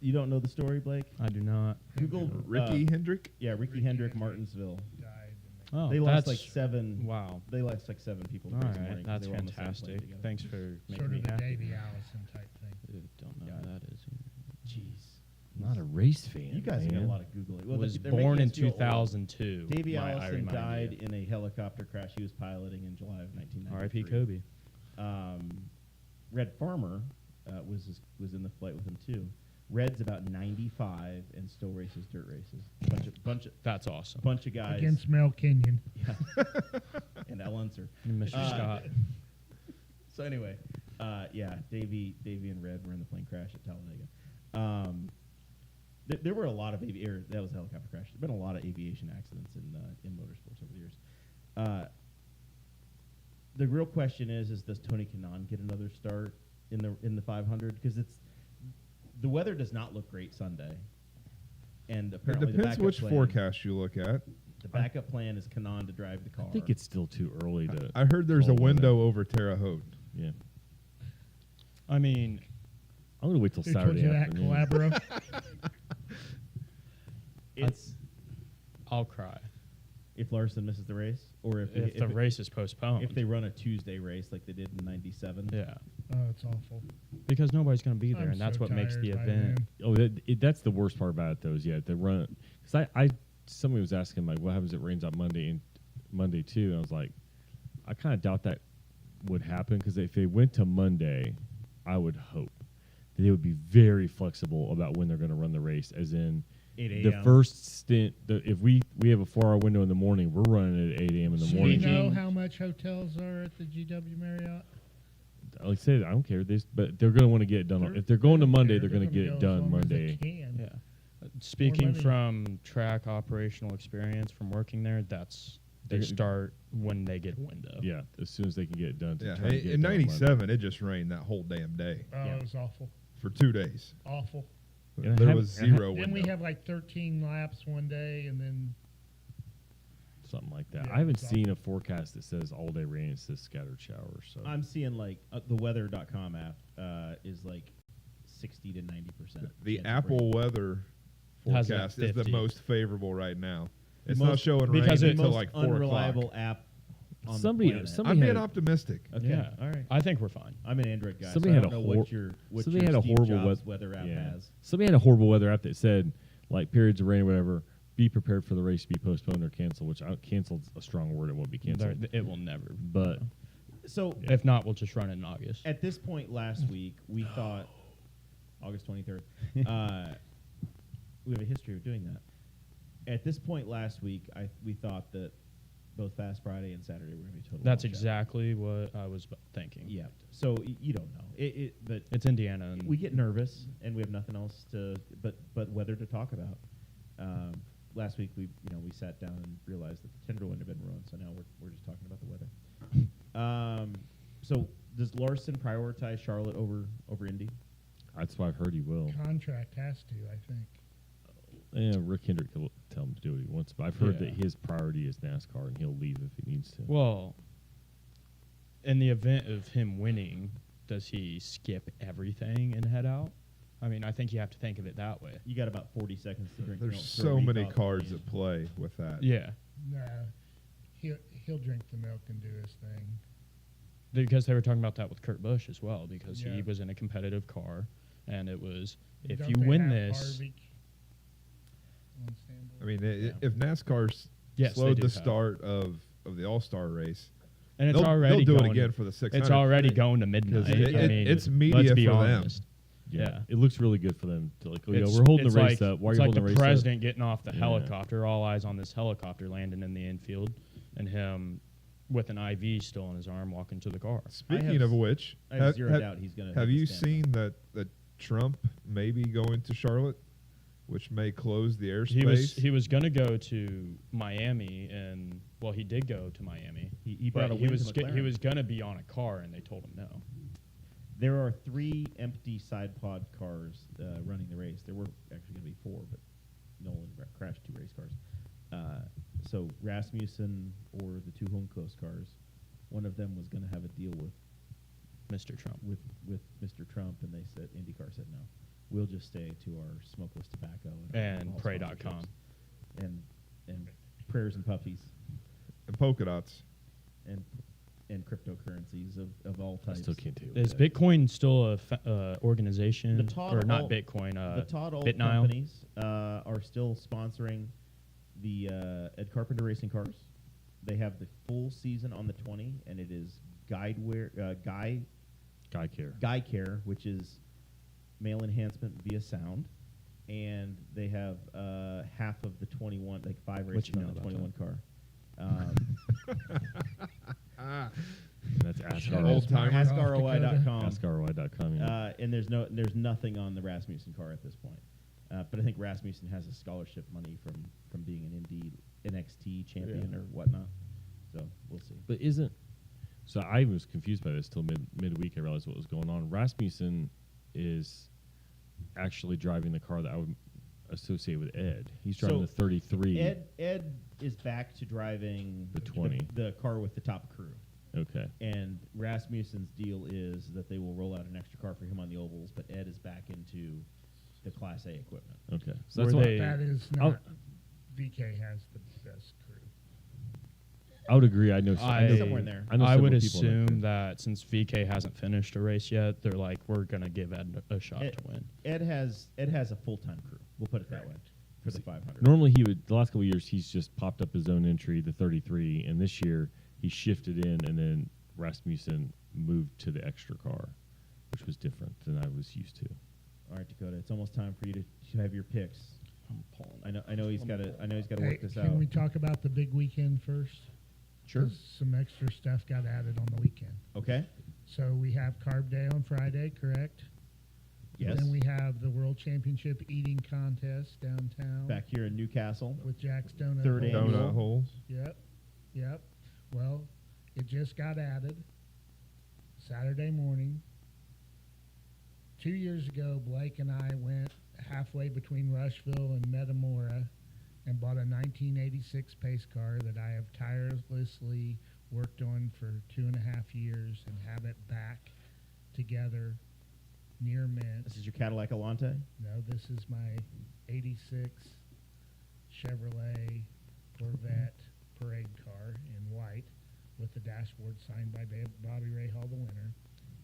You don't know the story, Blake? I do not. Google Ricky Hendrick? Yeah, Ricky Hendrick, Martinsville. Died Oh, They lost that's like 7. Wow. They lost like 7 people. All Thursday right, morning 'cause that's they were on the same plane fantastic. together. Thanks for and making sort me of a happy. Davy Allison type thing. Don't know Yeah. who that is. Jeez. Not a race fan. You guys man. got a lot of Googling. Well, Was they're making born in us feel old. 2002. Davey I Allison remind died you. in a helicopter crash he was piloting in July of 1993. R.I.P. Kobe. Red Farmer was in the flight with him too. Red's about 95 and still races dirt races. That's awesome. Bunch of guys. Against Mel Kenyon. Yeah. And Al Unser. And Mr. Scott. So anyway, Davey and Red were in the plane crash at Talladega. There were a lot of that was a helicopter crash. There's been a lot of aviation accidents in motorsports over the years. The real question is does Tony Kanaan get another start in the 500? Because the weather does not look great Sunday, and It apparently the depends backup which plan, forecast you look at. The backup plan is Kanaan to drive the car. I think it's still too early to. I heard there's a call weather. window over Terre Haute. Yeah. I mean, I'm gonna wait till Who told Saturday you that, afternoon. Calabro? It's I'll cry if Larson misses the race, or if the race is postponed. if they run a Tuesday race like they did in '97. Yeah, Oh, it's awful. because nobody's going to be there, I'm and that's so what makes the tired by event. then. Oh, that's the worst part about it, though. Is they run. Because somebody was asking like, what happens if it rains on Monday too? And I was like, I kind of doubt that would happen because if they went to Monday, I would hope that they would be very flexible about when they're going to run the race. As in, 8 the a.m. first stint, if we have a 4-hour window in the morning, we're running at 8 a.m. in the Do you morning. know how much hotels are at the GW Marriott? Like I said, I don't care. But they're going to want to get it done. If they're going to Monday, they're going to get it go as done long as they Monday. can. Yeah. Speaking money. from track operational experience from working there, that's they They're- start when they get a window. Yeah, as soon as they can get it done. To Yeah, try to get it in done on Monday. '97, it just rained that whole damn day Oh, Yeah. it was awful. for 2 days. Awful. And I There have- was and I have- zero Then we window. have like 13 laps one day, and then Something like that. Yeah, I haven't it's seen a forecast that says all day rain. It says scattered showers. So I'm seeing like the weather.com app is like 60 to 90%. The chance of Apple rain. weather Has it at forecast is the 50. most favorable right now. It's The not most- showing rain because it- until most like 4 o'clock. unreliable app on Somebody- the planet. somebody- I'm being had- optimistic. Okay, Yeah. all right. I think we're fine. I'm an Android guy. Somebody so had I a don't know hor- what somebody your had a Steve horrible Jobs web- weather app yeah. has. Somebody had a horrible weather app that said like periods of rain or whatever. Be prepared for the race to be postponed or canceled. Which canceled's a strong word. It won't be canceled. It will never. But So If not, we'll just run it in August. at this point last week, we thought August 23rd. We have a history of doing that. At this point last week, we thought that both Fast Friday and Saturday were going to be total. That's washout. exactly what I was thinking. Yeah. So you don't know but It's Indiana. And we get nervous and we have nothing else but weather to talk about. Last week we sat down and realized that the Tenderloin had been ruined, so now we're just talking about the weather. So does Larson prioritize Charlotte over Indy? that's why I've heard he will. contract has to, I think. Yeah, Rick Hendrick will tell him to do what he wants. But I've heard Yeah. that his priority is NASCAR, and he'll leave if he needs to. Well, in the event of him winning, does he skip everything and head out? I mean, I think you have to think of it that way. You got about 40 seconds to drink. your There's own so throw many recall. cards at play with that. Yeah, Nah, he'll drink the milk and do his thing. because they were talking about that with Kurt Busch as well, because he Yeah. was in a competitive car, and it was, if Don't you they win have this, Harvick on standby? I mean, Yeah. if NASCAR's Yes, they slowed do the have. start of the All-Star race, and it's they'll already do going it again for the 600. It's already going to midnight. 'Cause I mean, it's media let's be for them. honest. Yeah. It looks really good for them. To like, It's- we're holding it's the race like, up. Why are it's you like holding the the race president getting off the Yeah. helicopter, all eyes on this helicopter landing in the infield, and him with an IV still in his arm walking to the car. Speaking of which, I have zero doubt he's going to. have you seen that Trump may be going to Charlotte, which may close the airspace? He was going to go to Miami, and well, he did go to Miami. He But brought a he win was to he McLaren. was going to be on a car, and they told him no. There are 3 empty side pod cars running the race. There were actually going to be 4, but Nolan crashed 2 race cars. So Rasmussen or the 2 home coast cars, one of them was going to have a deal with Mr. Trump. Mr. Trump, and they said IndyCar said no. We'll just stay to our smokeless tobacco And alcohol pray.com. sponsorships and prayers and puppies and polka dots. and cryptocurrencies of all I types. still can't do Is that. Bitcoin still a organization, The Todd or not Alt- Bitcoin? The Todd Alt BitNile? companies are still sponsoring the Ed Carpenter racing cars. They have the full season on the 20, and it is Guy Care, which is male enhancement via sound, and they have half of the 21, like 5 What races you on know the about 21 car. That's Old-timer. AskROI.com. AskROI.com. Yeah. And there's nothing on the Rasmussen car at this point. But I think Rasmussen has a scholarship money from being an Indy NXT champion or whatnot. So we'll see. But isn't so? I was confused by this till midweek. I realized what was going on. Rasmussen is actually driving the car that I would associate with Ed. He's driving So the 33. Ed is back to driving The 20. the car with the top crew. Okay. And Rasmussen's deal is that they will roll out an extra car for him on the ovals, but Ed is back into the Class A equipment. Okay. So Were that's what they- That is I'll- not. VK has the best crew. I would agree. I know. I- know Somewhere in there. I know I would several people in assume that since VK hasn't finished a race yet, they're like, we're gonna give Ed a shot Ed- to win. Ed has a full-time crew. We'll put it that way Correct. for the 500. Normally, he would. The last couple of years, he's just popped up his own entry, the 33, and this year he shifted in, and then Rasmussen moved to the extra car, which was different than I was used to. All right, Dakota. It's almost time for you to have your picks. I'm pulling. I know he's got to Hey, work this can out. we talk about the big weekend first? Sure. 'Cause some extra stuff got added on the weekend. Okay. So we have Carb Day on Friday, correct? Yes. Then we have the World Championship Eating Contest downtown Back here in Newcastle. with Jack's Donut. Third Hole. annual. Donut holes. Yep. Yep. Well, it just got added Saturday morning. 2 years ago, Blake and I went halfway between Rushville and Metamora and bought a 1986 pace car that I have tirelessly worked on for 2.5 years and have it back together near mint. This is your Cadillac Alante? No, this is my 86 Chevrolet Corvette parade car in white with the dashboard signed by Bobby Ray Hall, the winner.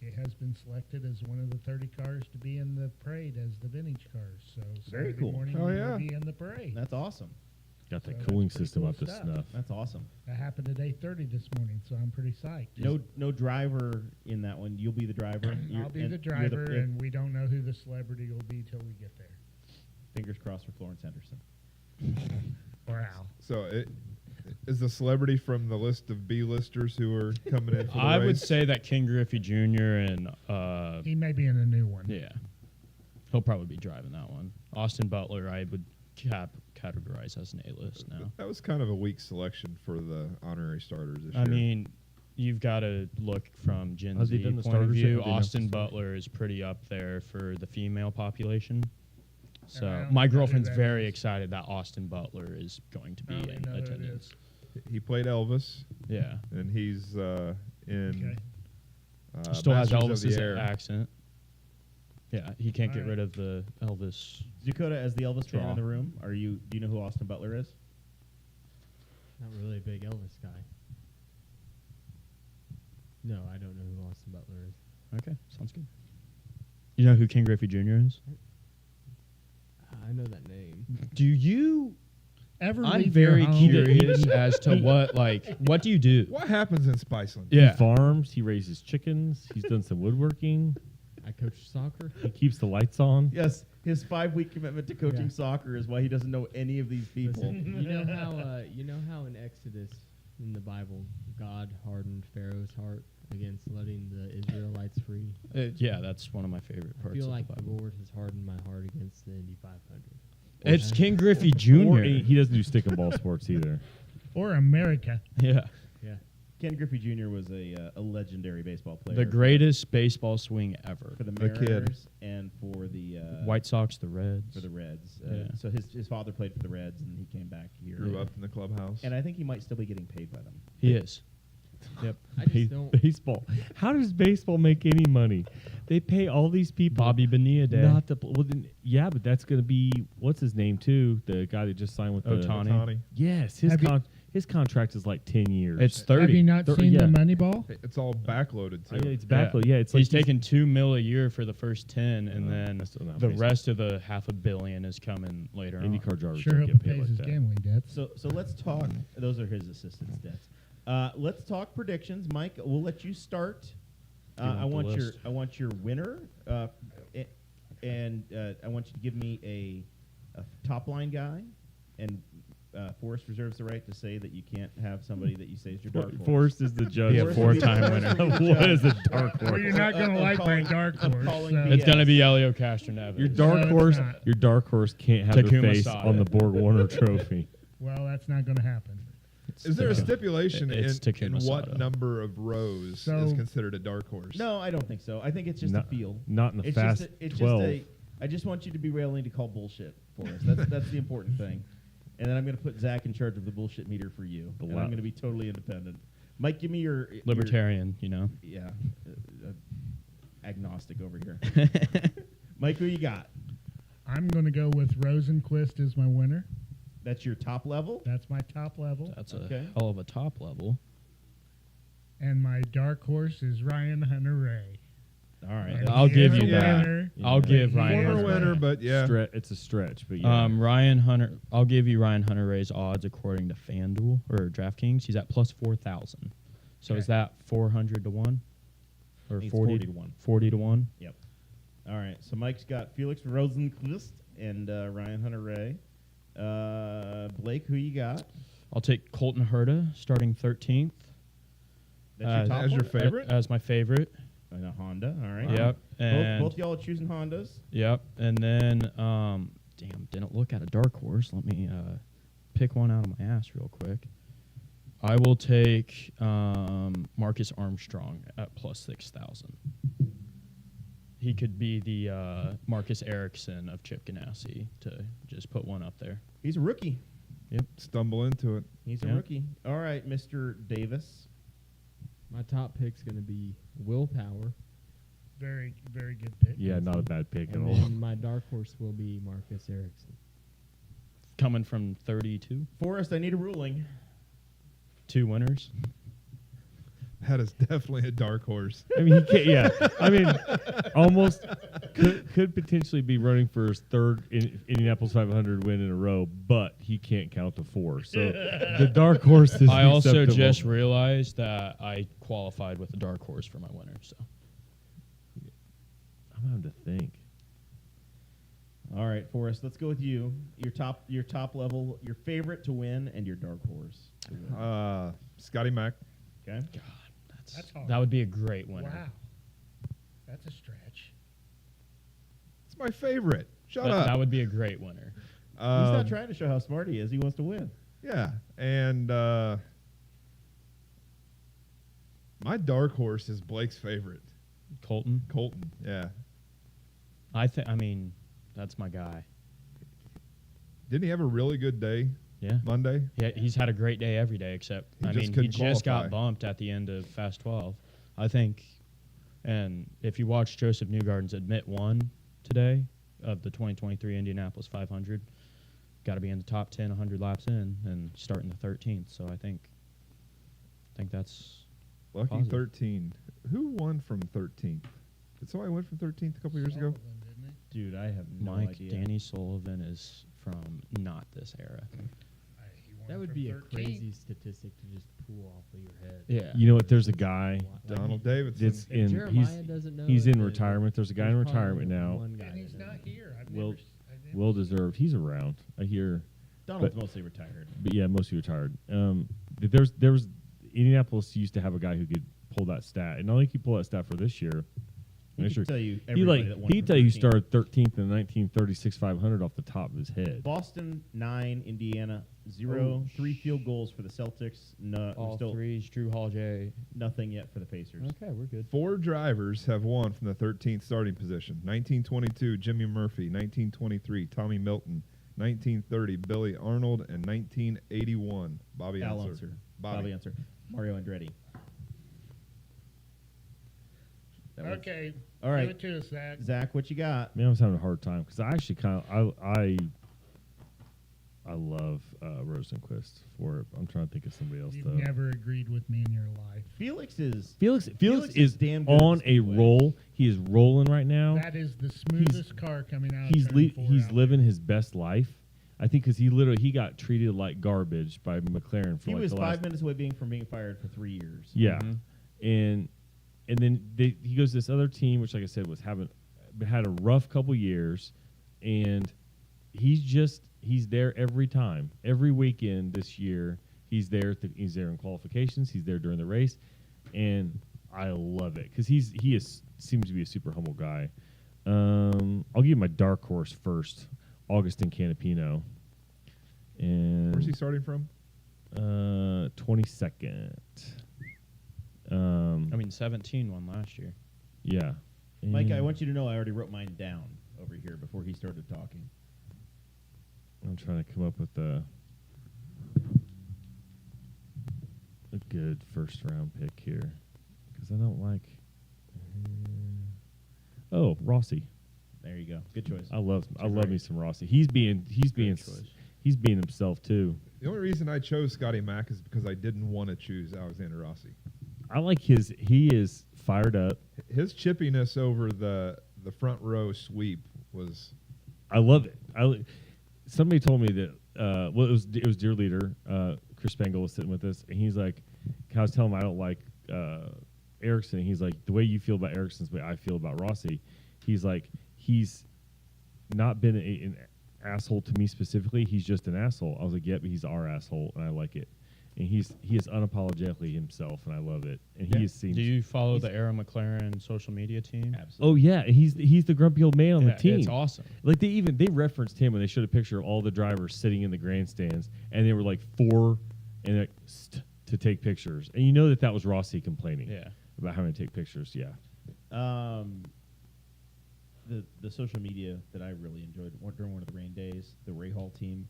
It has been selected as one of the 30 cars to be in the parade as the vintage cars. So Very Saturday cool. morning Oh, we yeah. will be in the parade. That's awesome. Got So that that's cooling pretty system cool up to stuff. snuff. That's awesome. That happened at 8:30 this morning, so I'm pretty psyched. No driver in that one. You'll be the driver. I'll be the you're driver, and we don't know who the celebrity will be till we get there. fingers crossed for Florence Henderson. Or Al. So is the celebrity from the list of B-listers who are coming in for the I would race? say that King Griffey Jr. and He may be in a new one. yeah, he'll probably be driving that one. Austin Butler, I would categorize as an A-list now. That was kind of a weak selection for the honorary starters this I year. mean, you've got to look from Gen Has he Z done the point of starters yet, view. or did he not Austin the starters? Butler is pretty up there for the female population. I So don't my know who girlfriend's that very is. excited that Austin Butler is going to be I don't in know who it attendance. is. he played Elvis, Yeah, and he's in Okay. still has Masters of Elvis's the Air. accent. Yeah, he can't get Alright. rid of the Elvis. Dakota, as the Elvis fan Draw. in the room, do you know who Austin Butler is? Not really a big Elvis guy. No, I don't know who Austin Butler is. Okay, sounds good. You know who King Griffey Jr. is? I know that name. Do you? Ever I'm leave very your home? curious as to what do you do? What happens in Spiceland? Yeah. He farms. He raises chickens. He's done some woodworking. I coach soccer. He keeps the lights on. Yes, his 5-week commitment to coaching Yeah. soccer is why he doesn't know any of these people. Listen, you know how in Exodus in the Bible, God hardened Pharaoh's heart against letting the Israelites free. Yeah, that's one of my favorite I parts feel of like the the Bible. Lord has hardened my heart against the Indy 500. It's King Griffey Or Jr. he doesn't do stick and ball sports either. Or America. Yeah, Yeah. Ken Griffey Jr. was a legendary baseball player. the greatest baseball swing ever. for the The kid. Mariners and for the White Sox, the Reds. for the Reds. Yeah. So his father played for the Reds, and he came back here. Grew up in the clubhouse. And I think he might still be getting paid by them. He is. Yep. I just don't- Baseball. How does baseball make any money? They pay all these people Bobby Bonilla Day. not to. Well, then, yeah, but that's going to be what's his name too? The guy that just signed with Ohtani. Ohtani. Yes, Have you- his contract is like 10 years. It's 30. Have you not seen yeah. the Moneyball? It's all backloaded too. Oh, yeah, it's backload. Yeah, it's like he's taking $2 million a year for the first 10, and then that's still not the baseball. rest of the $500 million is coming later on. IndyCar drivers Sure don't hope get it paid pays like his that. gambling debts. So let's talk. Those are his assistant's debts. Let's talk predictions, Mike. We'll let you start. you want I the want your list? I want your winner, and I want you to give me a top line guy, and Forrest reserves the right to say that you can't have somebody that you say is your dark horse. Forrest is the judge. Be a Forrest four-time is winner. the What is a judge. dark Well, horse? you're not going to Of like my calling- dark of horse. calling so- BS. It's going to be Elio Castroneves. Your dark No, it's horse. not. Your dark horse can't have Takuma their face Sato. on the Borg Warner Trophy. Well, that's not going to happen. Is there a Takuma. stipulation It's in Takuma what Sato. number of rows So- is considered a dark horse? No, I don't think so. I think it's just Not- a feel. Not in the It's fast just it's 12. just I just want you to be willing to call bullshit for us. That's the important thing. And then I'm going to put Zach in charge of the bullshit meter for you. And I'm going to be totally independent. Mike, give me your Libertarian, you know. Yeah, agnostic over here. Mike, who you got? I'm going to go with Rosenquist as my winner. That's your top level. That's my top level. That's Okay. a hell of a top level. And my dark horse is Ryan Hunter-Ray. All right. And I'll he give is you a that. winner. I'll give Ryan Former Hunter. winner, but yeah. It's a stretch, but yeah. Ryan Hunter. I'll give you Ryan Hunter Ray's odds according to FanDuel or DraftKings. He's at plus 4,000. So is Okay. that 400 to 1 or He's 40 40 to 1. 40 to 1. Yep. All right. So Mike's got Felix Rosenquist and Ryan Hunter-Ray. Blake, who you got? I'll take Colton Herta starting 13th. That's your top as your one? favorite? As my favorite. And a Honda. All right. Yep. And Both y'all are choosing Hondas. Yep. And then, didn't look at a dark horse. Let me pick one out of my ass real quick. I will take Marcus Armstrong at plus 6,000. He could be the Marcus Erickson of Chip Ganassi, to just put one up there. He's a rookie. Yep. Stumble into it. He's a Yeah. rookie. All right, Mr. Davis. My top pick's going to be Willpower. Very, very good pick. Yeah, not a bad pick at And all. then my dark horse will be Marcus Erickson. Coming from 32, Forrest, I need a ruling. 2 winners. That is definitely a dark horse. I mean, he can't. Yeah, I mean, almost could potentially be running for his third Indianapolis 500 win in a row, but he can't count to 4. So the dark horse is. I also acceptable. just realized that I qualified with the dark horse for my winner. So I'm having to think. All right, Forrest, let's go with you. Your top level, your favorite to win, and your dark horse to win. Scotty Mack. Okay. God, That's hard. that would be a great winner. Wow. That's a stretch. It's my favorite. Shut That, up. that would be a great winner. He's not Um, trying to show how smart he is. He wants to win. Yeah, and my dark horse is Blake's favorite, Colton, Colton. Yeah, I mean, that's my guy. didn't he have a really good day Yeah. Monday? Yeah, he's had a great day every day, except He I just mean, he couldn't just qualify. got bumped at the end of Fast 12. I think, and if you watch Joseph Newgarden's Admit 1 today of the 2023 Indianapolis 500, got to be in the top 10 100 laps in and starting the 13th. So I think that's Lucky Positive. 13. Who won from 13th? Did somebody win from 13th a couple years ago? Sullivan, didn't he? Dude, I have no Mike. idea. Danny Sullivan is from not this era. He won That would from be a 13th. crazy statistic to just pull off of your head. Yeah. You know what? There's a guy Donald Davidson. that's in. Jeremiah doesn't know He's it, in but retirement. There's a guy in there's probably retirement now. one guy And he's that not knows. here. Well- I've never Well deserved. He's around. I hear. Donald's But- mostly retired. But yeah, mostly retired. There was Indianapolis used to have a guy who could pull that stat, and not only could he pull that stat for this year. He next can year, tell you he everybody like that won he from tell you he 13th. started 13th in the 1936 500 off the top of his head. Boston 9, Indiana 0. 3 field goals for the Celtics. No, All still threes, Drew Hall J. nothing yet for the Pacers. Okay, we're good. 4 drivers have won from the 13th starting position. 1922, Jimmy Murphy. 1923, Tommy Milton. 1930, Billy Arnold. And 1981, Bobby Al Unser. Unser. Bobby Unser. Mario Andretti. That was- Okay. All right. Give it to us, Zach. Zach, what you got? Man, I was having a hard time because I actually kind of I love Rosenquist for it. I'm trying to think of somebody else You've though. never agreed with me in your life. Felix is Felix Felix is is damn good at on the a Speedway. roll. He is rolling right now. That is the smoothest car coming out. He's of turn 4 he's out living his best life. I think because he got treated like garbage by McLaren for he like was the 5 last minutes away from being fired for 3 years. yeah, Mhm. and then he goes to this other team, which like I said had a rough couple years, and he's there every time, every weekend this year. He's there. He's there in qualifications. He's there during the race, and I love it because seems to be a super humble guy. I'll give you my dark horse first, Augustin Canapino, and Where's he starting from? 22nd. I mean, 17 won last year. Yeah. Mike, I And want you to know I already wrote mine down over here before he started talking. I'm trying to come up with a good first round pick here because I don't like. Rossi. There you go. Good choice. I love great. me some Rossi. He's being choice. himself too. The only reason I chose Scotty Mack is because I didn't want to choose Alexander Rossi. I like he is fired up. His chippiness over the front row sweep was I love it. Somebody told me that. It was Dear Leader. Chris Spangle was sitting with us, and he's like, I was telling him I don't like Erickson. He's like, the way you feel about Erickson's the way I feel about Rossi. He's like, he's not been an asshole to me specifically. He's just an asshole. I was like, yeah, but he's our asshole, and I like it. And he is unapologetically himself, and I love it. And Yeah. he seems. Do you follow the Arrow McLaren social media team? Absolutely. Oh yeah, and he's the grumpy old man on Yeah, the team. it's awesome. Like they referenced him when they showed a picture of all the drivers sitting in the grandstands, and they were like 4, and like to take pictures, and you know that was Rossi complaining Yeah. about having to take pictures. Yeah, The social media that I really enjoyed during one of the rain days, the Ray Hall team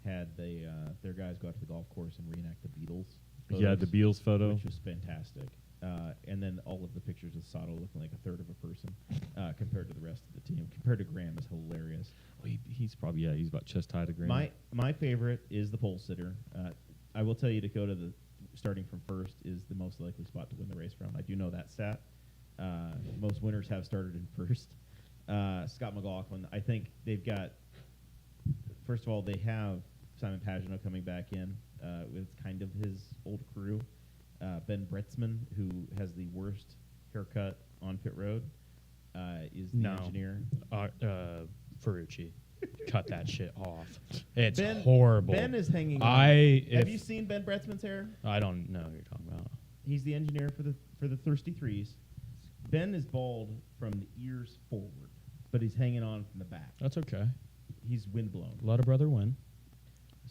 had their guys go out to the golf course and reenact the Beatles. yeah, the photos, Beals photo. which was fantastic. And then all of the pictures of Sato looking like a third of a person compared to the rest of the team. Compared to Graham is hilarious. Well, he's probably he's about chest high to Graham. My favorite is the pole sitter. I will tell you to go to the starting from first is the most likely spot to win the race from. I do know that stat. Most winners have started in first. Scott McLaughlin, I think they've got. First of all, they have Simon Pagenaud coming back in with kind of his old crew. Ben Bretzman, who has the worst haircut on pit road, is the engineer. Ferrucci. Cut that shit off. It's Ben- horrible. Ben is hanging on. Have you seen Ben Bretzman's hair? I don't know who you're talking about. He's the engineer for the Thirsty Threes. Ben is bald from the ears forward, but he's hanging on from the back. That's okay. He's windblown. Let a brother win.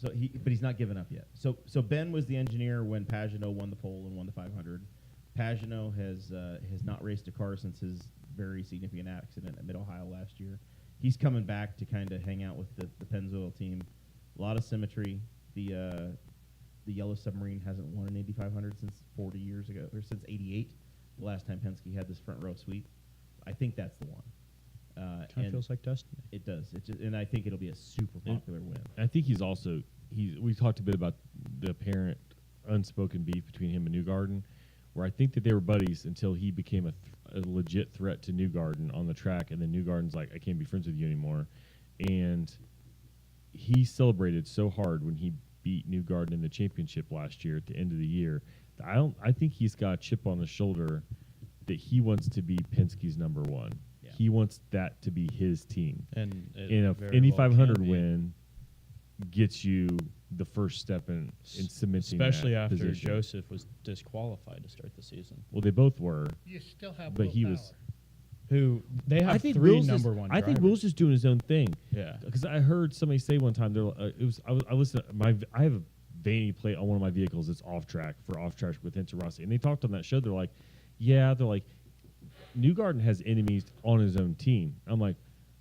But he's not given up yet. So Ben was the engineer when Pagenaud won the pole and won the 500. Pagenaud has not raced a car since his very significant accident at Mid Ohio last year. He's coming back to kind of hang out with the Pennzoil team. A lot of symmetry. The Yellow Submarine hasn't won an Indy 500 since 40 years ago, or since '88. The last time Penske had this front row sweep. I think that's the one. Kind of feels like destiny. It does. And I think it'll be a super popular win. I think we talked a bit about the apparent unspoken beef between him and Newgarden, where I think that they were buddies until he became a legit threat to Newgarden on the track, and then Newgarden's like, I can't be friends with you anymore. And he celebrated so hard when he beat Newgarden in the championship last year at the end of the year. I think he's got a chip on his shoulder that he wants to be Penske's number one. Yeah. He wants that to be his team. And a Indy 500 win gets you the first step in cementing especially that after position. Joseph was disqualified to start the season. Well, they both were, You still have but Will he Power. was. Who they have I think three Will's number just, one. I think drivers. Will's just doing his own thing. Yeah. Because I heard somebody say one time, I listened. I have a vanity plate on one of my vehicles that's off track with Hinter Rossi, and they talked on that show. They're like, Newgarden has enemies on his own team. I'm like,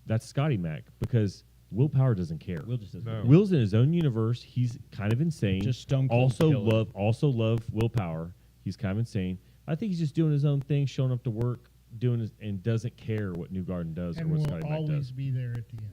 that's Scotty Mac, because Will Power doesn't care. Will just doesn't. No. Will's in his own universe. He's kind of insane. Just stone cold killer. Also love Will Power. He's kind of insane. I think he's just doing his own thing, showing up to work, and doesn't care what Newgarden does And or what will Scotty Mac always does. be there at the end.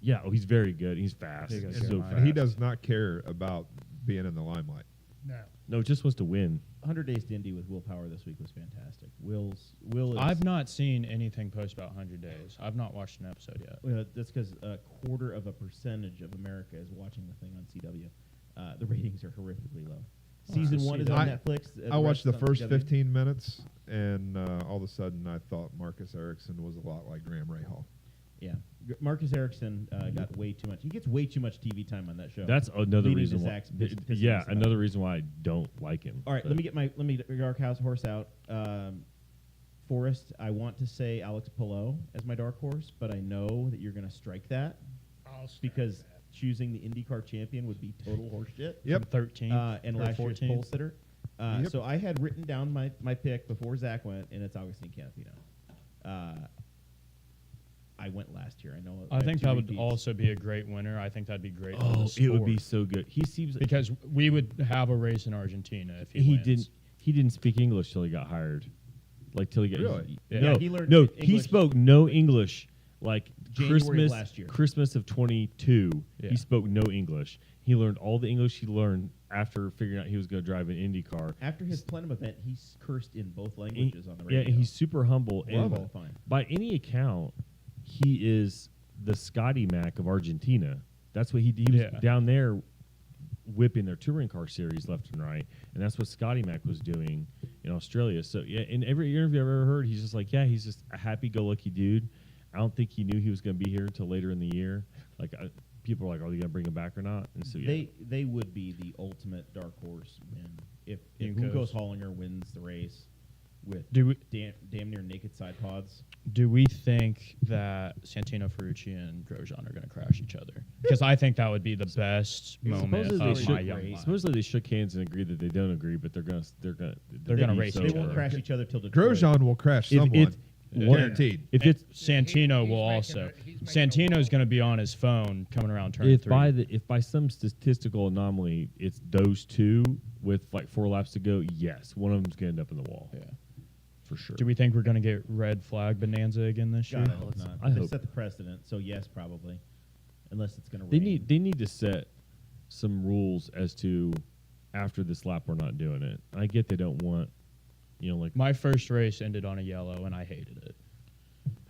Yeah, he's very good. He's fast. Big He's as so Jeremiah. fast. He does not care about being in the limelight. No. No, just wants to win. 100 Days to Indy with Will Power this week was fantastic. Will is. I've not seen anything posted about 100 Days. I've not watched an episode yet. Well, that's because a quarter of a percentage of America is watching the thing on CW. The ratings are horrifically low. Season I one see is that. on Netflix. I watched the rest is on first CW. 15 minutes, and all of a sudden I thought Marcus Ericsson was a lot like Graham Rahal. Yeah, Marcus Ericsson got way too much. He gets way too much TV time on that show. That's another Leading reason to why. Zach's pissing Yeah, us off. another reason why I don't like him. All right, But let me get our house horse out. Forrest, I want to say Alex Palou as my dark horse, but I know that you're going to strike that I'll strike because that. choosing the IndyCar champion would be total horseshit. Yep. 13 And or last year's 14. pole sitter. Yep. So I had written down my pick before Zach went, and it's Augustine Canapino. I went last year. I know. I have think two that would repeats. also be a great winner. I think that'd be great. for oh, the it would be sport. so good. He seems because we would have a race in Argentina if he wins. didn't. He didn't speak English till he got hired. Like till he got Really? Yeah, no, he learned no. He English- spoke no English. Like January of Christmas last year. Christmas of 22. Yeah. He spoke no English. He learned all the English he learned after figuring out he was going to drive an Indy car. After his plenum event, he cursed in both languages on the radio. Yeah, and he's super humble. Love And it. Fine. by any account, he is the Scotty Mac of Argentina. That's what he was Yeah. down there whipping their touring car series left and right, and that's what Scotty Mac was doing in Australia. So yeah, in every interview I've ever heard, he's just like, yeah, he's just a happy-go-lucky dude. I don't think he knew he was going to be here until later in the year. Like people are like, are they going to bring him back or not? And so yeah, They would be the ultimate dark horse win if Juncos. Juncos Hollinger wins the race. with Do we damn near naked side pods. do we think that Santino, Ferrucci, and Grosjean are going to crash each other? Because I think that would be the best moment Supposedly of they my shook- young life. Supposedly they shook hands and agreed that they don't agree, but they're gonna race They each won't other. crash each other till Detroit. Grosjean will crash If someone. it's Guaranteed. If it's Santino He's will making also. he's making a Santino's wall. going to be on his phone coming around turn if 3. by some statistical anomaly it's those two with like 4 laps to go, yes, one of them's gonna end up in the wall. Yeah. For sure. Do we think we're going to get red flag bonanza again this year? God, I hope not. I They hope. set the precedent, so yes, probably. Unless it's going to They rain. need to set some rules as to after this lap we're not doing it. I get they don't want, like My first race ended on a yellow, and I hated it.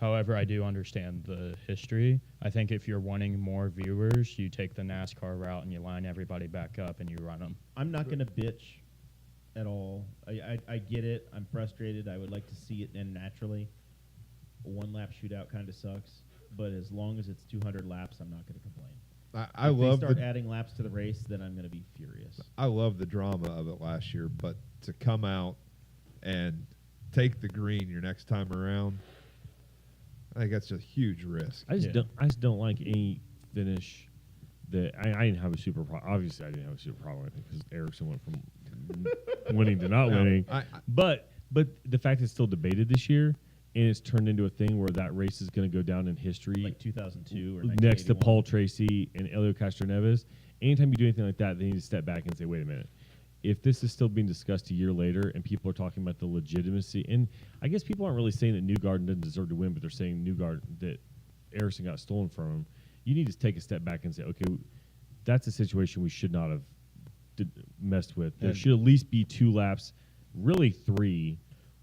However, I do understand the history. I think if you're wanting more viewers, you take the NASCAR route and you line everybody back up and you run them. I'm not going to bitch at all. I get it. I'm frustrated. I would like to see it end naturally. A one-lap shootout kind of sucks, but as long as it's 200 laps, I'm not going to complain. I If love they start the adding laps to the race, then I'm going to be furious. I love the drama of it last year, but to come out and take the green your next time around, I think that's a huge risk. I Yeah. just don't like any finish that I didn't have a super problem. Obviously, I didn't have a super problem with it because Ericsson went from winning to not No, winning. I- But the fact it's still debated this year and it's turned into a thing where that race is going to go down in history Like 2002 or next to 1981. Paul Tracy and Elio Castroneves. Anytime you do anything like that, they need to step back and say, wait a minute. If this is still being discussed a year later and people are talking about the legitimacy, and I guess people aren't really saying that Newgarden doesn't deserve to win, but they're saying that Ericsson got stolen from him, you need to take a step back and say, okay, that's a situation we should not have messed with. There And- should at least be 2 laps, really 3.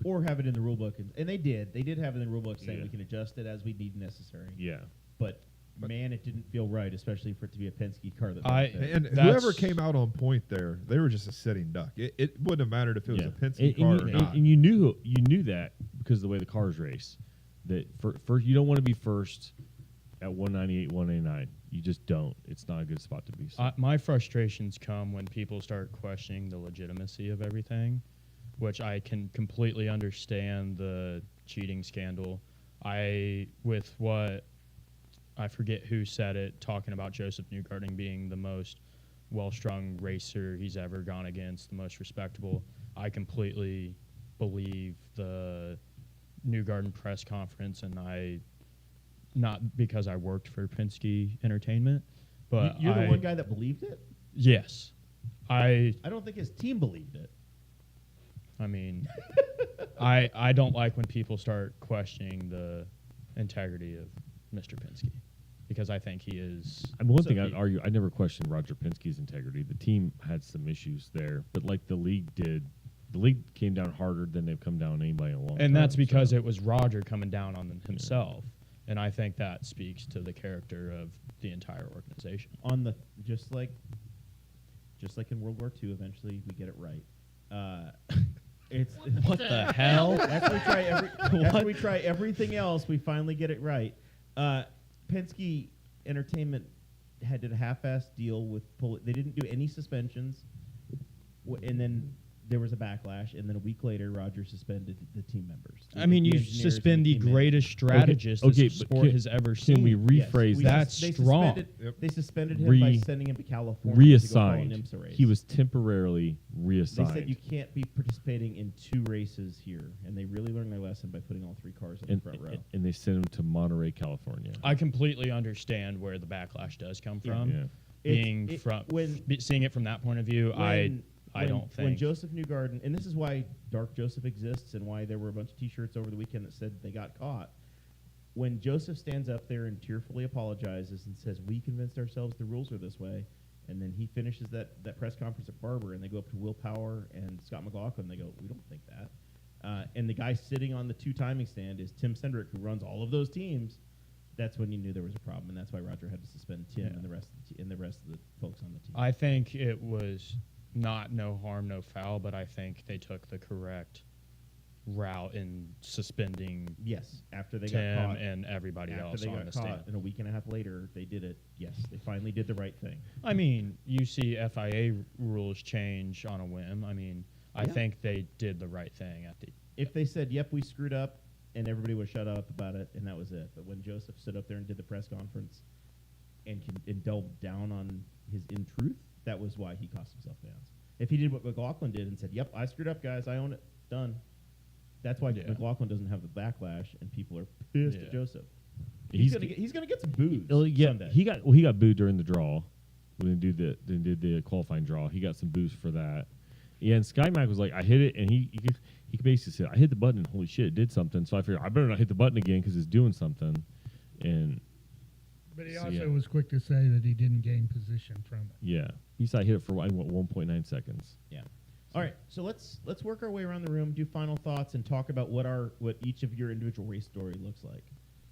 Or have it in the rule book. And they did. They did have it in the rule book saying Yeah. we can adjust it as we need necessary. Yeah. But man, it didn't feel right, especially for it to be a Penske car that I- broke that. And That's- whoever came out on point there, they were just a sitting duck. It wouldn't have mattered if it was Yeah. a Penske car or not. And you knew that because of the way the cars race. That for you don't want to be first at 198, 189. You just don't. It's not a good spot to be. So. My frustrations come when people start questioning the legitimacy of everything, which I can completely understand the cheating scandal. I forget who said it, talking about Joseph Newgarden being the most well-strung racer he's ever gone against, the most respectable. I completely believe the Newgarden press conference, and not because I worked for Penske Entertainment, but You're the one guy that believed it? Yes. I don't think his team believed it. I mean, I don't like when people start questioning the integrity of Mr. Penske because I think he is. I mean, one So thing I'd he- argue, I never questioned Roger Penske's integrity. The team had some issues there, but like the league did, the league came down harder than they've come down on anybody in a long time. And that's because so. it was Roger coming down on himself. And I think that speaks to the character of the entire organization. On the just like in World War II, eventually we get it right. It's What the hell? after we try everything else, we finally get it right. Penske Entertainment did a half-ass deal with they didn't do any suspensions, and then there was a backlash, and then a week later, Roger suspended the team members. I mean, The you engineers suspend and the team managers. greatest strategist okay, the but sport can- has ever seen. Can we Yes, rephrase we- that? That's they strong. Suspended, Yep. They suspended him by sending him to California to go follow an Reassigned. IMSA race. He was temporarily They reassigned. said you can't be participating in 2 races here, and they really learned their lesson by putting all 3 cars in the front row. and they sent him to Monterey, California. I completely understand where the backlash does come from. Yeah. Being It's- from when- seeing it from that point of view, I don't think when Joseph Newgarden, and this is why Dark Joseph exists, and why there were a bunch of T-shirts over the weekend that said they got caught. When Joseph stands up there and tearfully apologizes and says, "We convinced ourselves the rules are this way," and then he finishes that press conference at Barber, and they go up to Will Power and Scott McLaughlin, they go, "We don't think that," and the guy sitting on the 2 timing stand is Tim Cendrick, who runs all of those teams. That's when you knew there was a problem, and that's why Roger had to suspend Tim Yeah. and the rest of the folks on the team. I think it was not no harm, no foul, but I think they took the correct route in suspending Yes, after they Tim got caught. and everybody After else they on got the caught, stand. and a week and a half later, they did it. Yes, they finally did the right thing. I mean, you see FIA rules change on a whim. I mean, I Yeah. think they did the right thing at the if they said, "Yep, we screwed up," and everybody would shut up about it, and that was it. But when Joseph stood up there and did the press conference and delved down on his in truth, that was why he cost himself fans. If he did what McLaughlin did and said, "Yep, I screwed up, guys. I own it. Done." That's why McLaughlin doesn't have the backlash, and people are pissed at Joseph. He's gonna get some boos. Sunday. He got booed during the draw when they did the qualifying draw. He got some boost for that. Yeah, and Sky Mac was like, I hit it, and he basically said, I hit the button, and holy shit, it did something. So I figured I better not hit the button again because it's doing something. But he also was quick to say that he didn't gain position from it. Yeah, he said I hit it for 1.9 seconds. Yeah. All right, so let's work our way around the room, do final thoughts, and talk about what each of your individual race story looks like.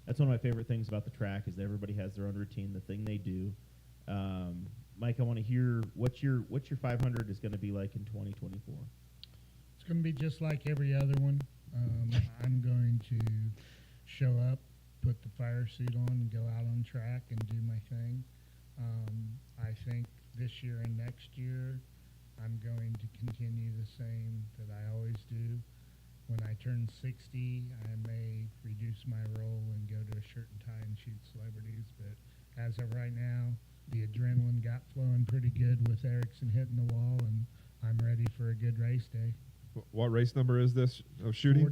That's one of my favorite things about the track is that everybody has their own routine, the thing they do. Mike, I want to hear what your 500 is going to be like in 2024. It's going to be just like every other one. I'm going to show up, put the fire suit on, and go out on track and do my thing. I think this year and next year, I'm going to continue the same that I always do. When I turn 60, I may reduce my role and go to a shirt and tie and shoot celebrities. But as of right now, the adrenaline got flowing pretty good with Erickson hitting the wall, and I'm ready for a good race day. What race number is this of shooting?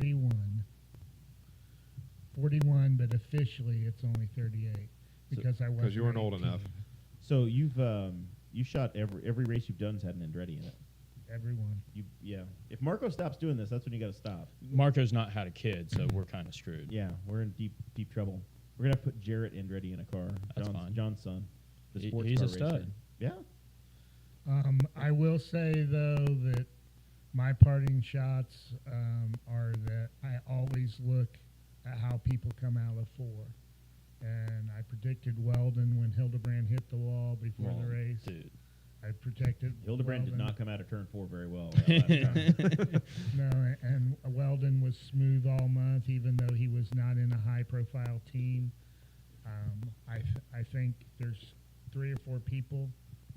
41, but officially it's only 38 because I wasn't. Because you weren't old 18. enough. So you shot every race you've done has had an Andretti in it. Everyone. If Marco stops doing this, that's when you got to stop. Marco's not had a kid, so we're kind of screwed. Yeah, we're in deep trouble. We're gonna have to put Jarrett Andretti in a car. That's fine. John's son. The He's sports a car stud. racer. Yeah. I will say though that my parting shots are that I always look at how people come out of 4. And I predicted Weldon when Hildebrand hit the wall before the race. Dude. I predicted Hildebrand did Weldon. not come out of turn 4 very well. That last time. No, and Weldon was smooth all month, even though he was not in a high-profile team. I think there's 3 or 4 people,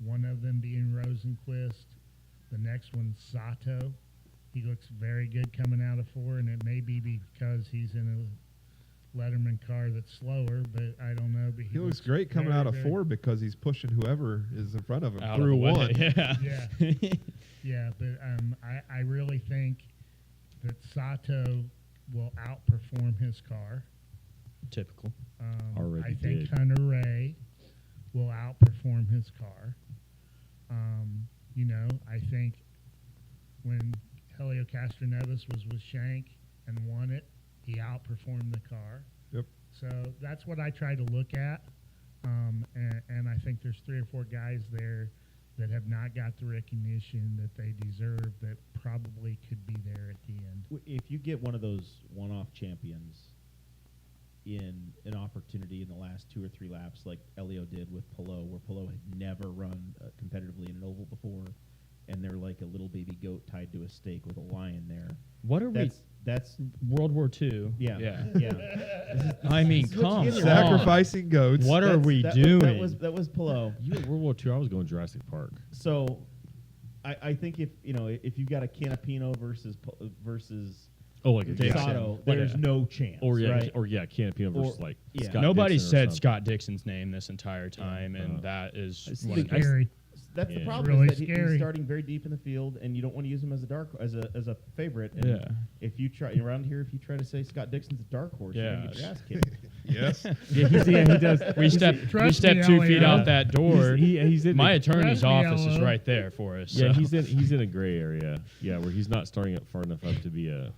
one of them being Rosenquist, the next one's Sato. He looks very good coming out of 4, and it may be because he's in a Letterman car that's slower, but I don't know. But He looks great coming very, out of very- 4 because he's pushing whoever is in front of him Out through of the way. 1. Yeah. Yeah, but I really think that Sato will outperform his car. Typical. Already I think did. Hunter Ray will outperform his car. I think when Helio Castroneves was with Shank and won it, he outperformed the car. Yep. So that's what I try to look at. And I think there's 3 or 4 guys there that have not got the recognition that they deserve that probably could be there at the end. If you get one of those one-off champions in an opportunity in the last 2 or 3 laps, like Elio did with Pelot, where Pelot had never run competitively in an oval before, and they're like a little baby goat tied to a stake with a lion there. What are That's World War II? yeah. I mean, This is what come you on. get around. Sacrificing goats. What are we doing? That was Pelot. You in World War II, I was going Jurassic Park. So, I think if you've got a Canapino versus Oh, like a Dixon. Sato, Like there's a- no chance. Or yeah, right? Canapino versus Or- like yeah. Scott Nobody Dixon or said something. Scott Dixon's name this entire time, and Uh, that is I one of think the- Scary. That's the Yeah. problem. Really is that scary. He's starting very deep in the field, and you don't want to use him as a favorite. And Yeah. If you try around here, if you try to say Scott Dixon's a dark horse, you're gonna get your Yeah. ass kicked. Yes. Yeah, he does. We step Trust me, 2 feet Elliot. out that door. He's in My the, attorney's Trust me, office is Ello. right there for us. yeah, so. he's in a gray area. Yeah, where he's not starting up far enough up to be a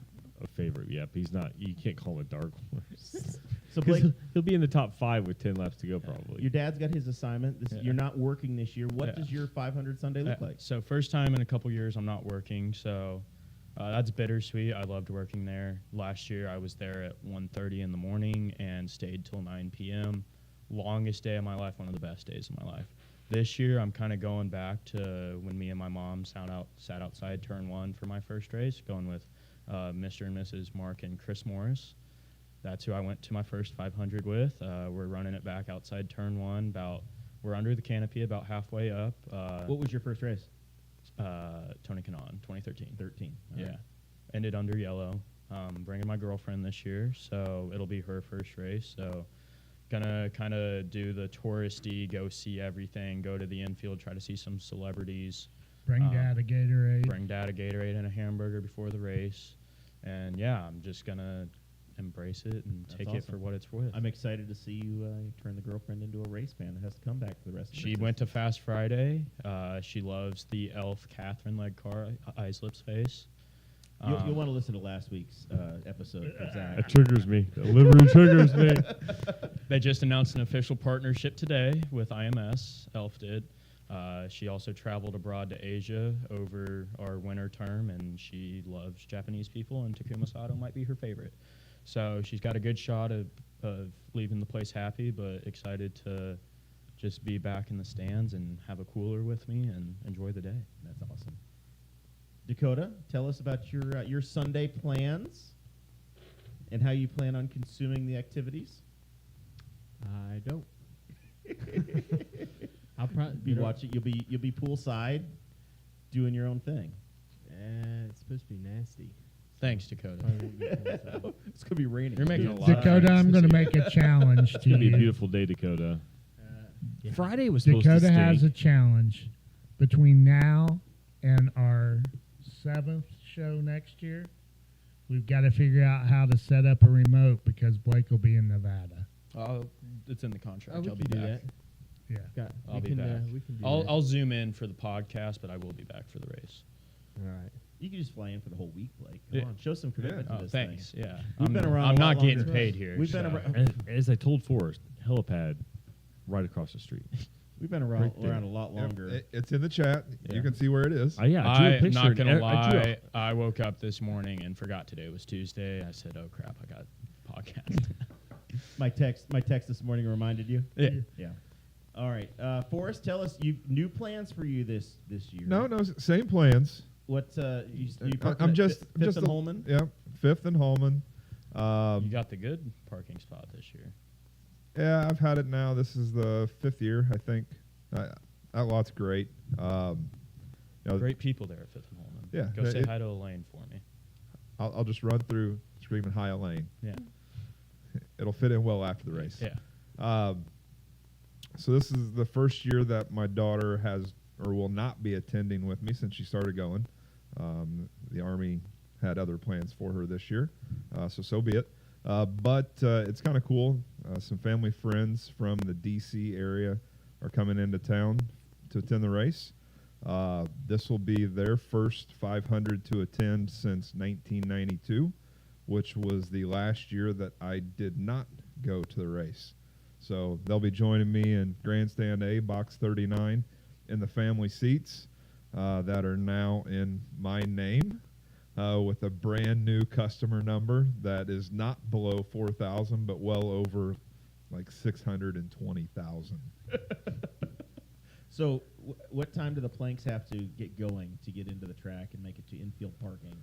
favorite. Yeah, but he's not. You can't call him a dark horse. So 'Cause Blake, he'll be in the top 5 with 10 laps to go probably. your dad's got his assignment. Yeah. You're not working this year. What Yeah. does your 500 Sunday look like? So first time in a couple years I'm not working, so that's bittersweet. I loved working there. Last year I was there at 1:30 in the morning and stayed till 9 p.m. Longest day of my life, one of the best days of my life. This year I'm kind of going back to when me and my mom sat outside turn 1 for my first race, going with Mr. and Mrs. Mark and Chris Morris. That's who I went to my first 500 with. We're running it back outside turn 1. We're under the canopy about halfway up. What was your first race? Tony Kanaan, 2013. 13. All Yeah. right. Ended under yellow. Bringing my girlfriend this year, so it'll be her first race. So gonna kind of do the touristy, go see everything, go to the infield, try to see some celebrities. Bring Dad a Gatorade. Bring Dad a Gatorade and a hamburger before the race. And yeah, I'm just gonna embrace it and That's take it awesome. for what it's worth. I'm excited to see you turn the girlfriend into a race fan that has to come back for the rest of She the went to Fast Friday. She loves the Elf Catherine leg car, Eyes Lips Face. You'll want to listen to last week's episode for Zach. That triggers me. The livery triggers me. They just announced an official partnership today with IMS. Elf did. She also traveled abroad to Asia over our winter term, and she loves Japanese people, and Takuma Sato might be her favorite. So she's got a good shot of leaving the place happy, but excited to just be back in the stands and have a cooler with me and enjoy the day. That's awesome. Dakota, tell us about your Sunday plans and how you plan on consuming the activities. I don't. I'll probably Be watching. You'll be poolside, doing your own thing. It's supposed to be nasty. Thanks, Dakota. Probably won't be coincide. It's gonna be raining. You're making a lot of Dakota, sense I'm this going to year. make a challenge to It's gonna be a you. beautiful day, Dakota. Yeah. Friday was supposed to Dakota stink. has a challenge between now and our 7th show next year. We've got to figure out how to set up a remote because Blake will be in Nevada. It's in the contract. Oh, we I'll be can do back. that. Yeah. Got, I'll we be can, back. We can do I'll that. I'll zoom in for the podcast, but I will be back for the race. All right. You can just fly in for the whole week, Blake. Come Yeah. on, show some commitment to Oh, this thanks. thing. Yeah, We've been around I'm a lot not getting longer. paid here. We've been so. around. As I told Forrest, helipad right across the street. We've been around, Right there. around a lot longer. It's in the chat. Yeah. You can see where it is. Yeah, I drew a I'm picture. not gonna and I drew lie. I woke up this morning and forgot today was Tuesday. I said, "Oh crap, I got a podcast." My text this morning reminded you. Yeah. Yeah. All right, Forrest, tell us new plans for you this year. No, same plans. What you parking I'm at just Fifth just and a- Holman? Yeah, 5th and Holman. You got the good parking spot this year. Yeah, I've had it now. This is the 5th year, I think. That lot's great. You know, Great people there at Fifth and Holman. Yeah, Go say it- hi to Elaine for me. I'll just run through screaming hi Elaine. Yeah. It'll fit in well after the race. Yeah. So this is the first year that my daughter has or will not be attending with me since she started going. The Army had other plans for her this year, so be it. But it's kind of cool. Some family friends from the D.C. area are coming into town to attend the race. This will be their first 500 to attend since 1992, which was the last year that I did not go to the race. So they'll be joining me in Grandstand A, Box 39, in the family seats that are now in my name with a brand new customer number that is not below 4,000, but well over like 620,000. So, what time do the planks have to get going to get into the track and make it to infield parking?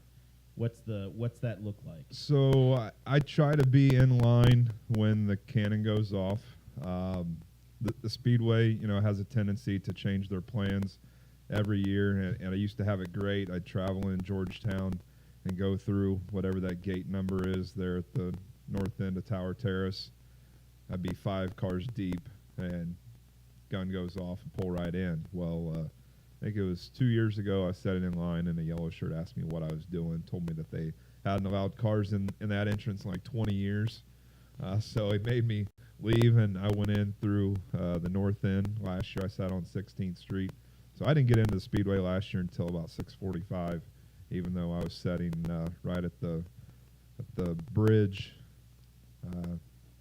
What's that look like? So I try to be in line when the cannon goes off. The Speedway, has a tendency to change their plans every year, and I used to have it great. I'd travel in Georgetown and go through whatever that gate number is there at the north end of Tower Terrace. I'd be 5 cars deep, and gun goes off and pull right in. Well, I think it was 2 years ago, I sat in line, and a yellow shirt asked me what I was doing, told me that they hadn't allowed cars in that entrance in like 20 years. So it made me leave, and I went in through the north end. Last year I sat on 16th Street. So I didn't get into the Speedway last year until about 6:45, even though I was sitting right at the bridge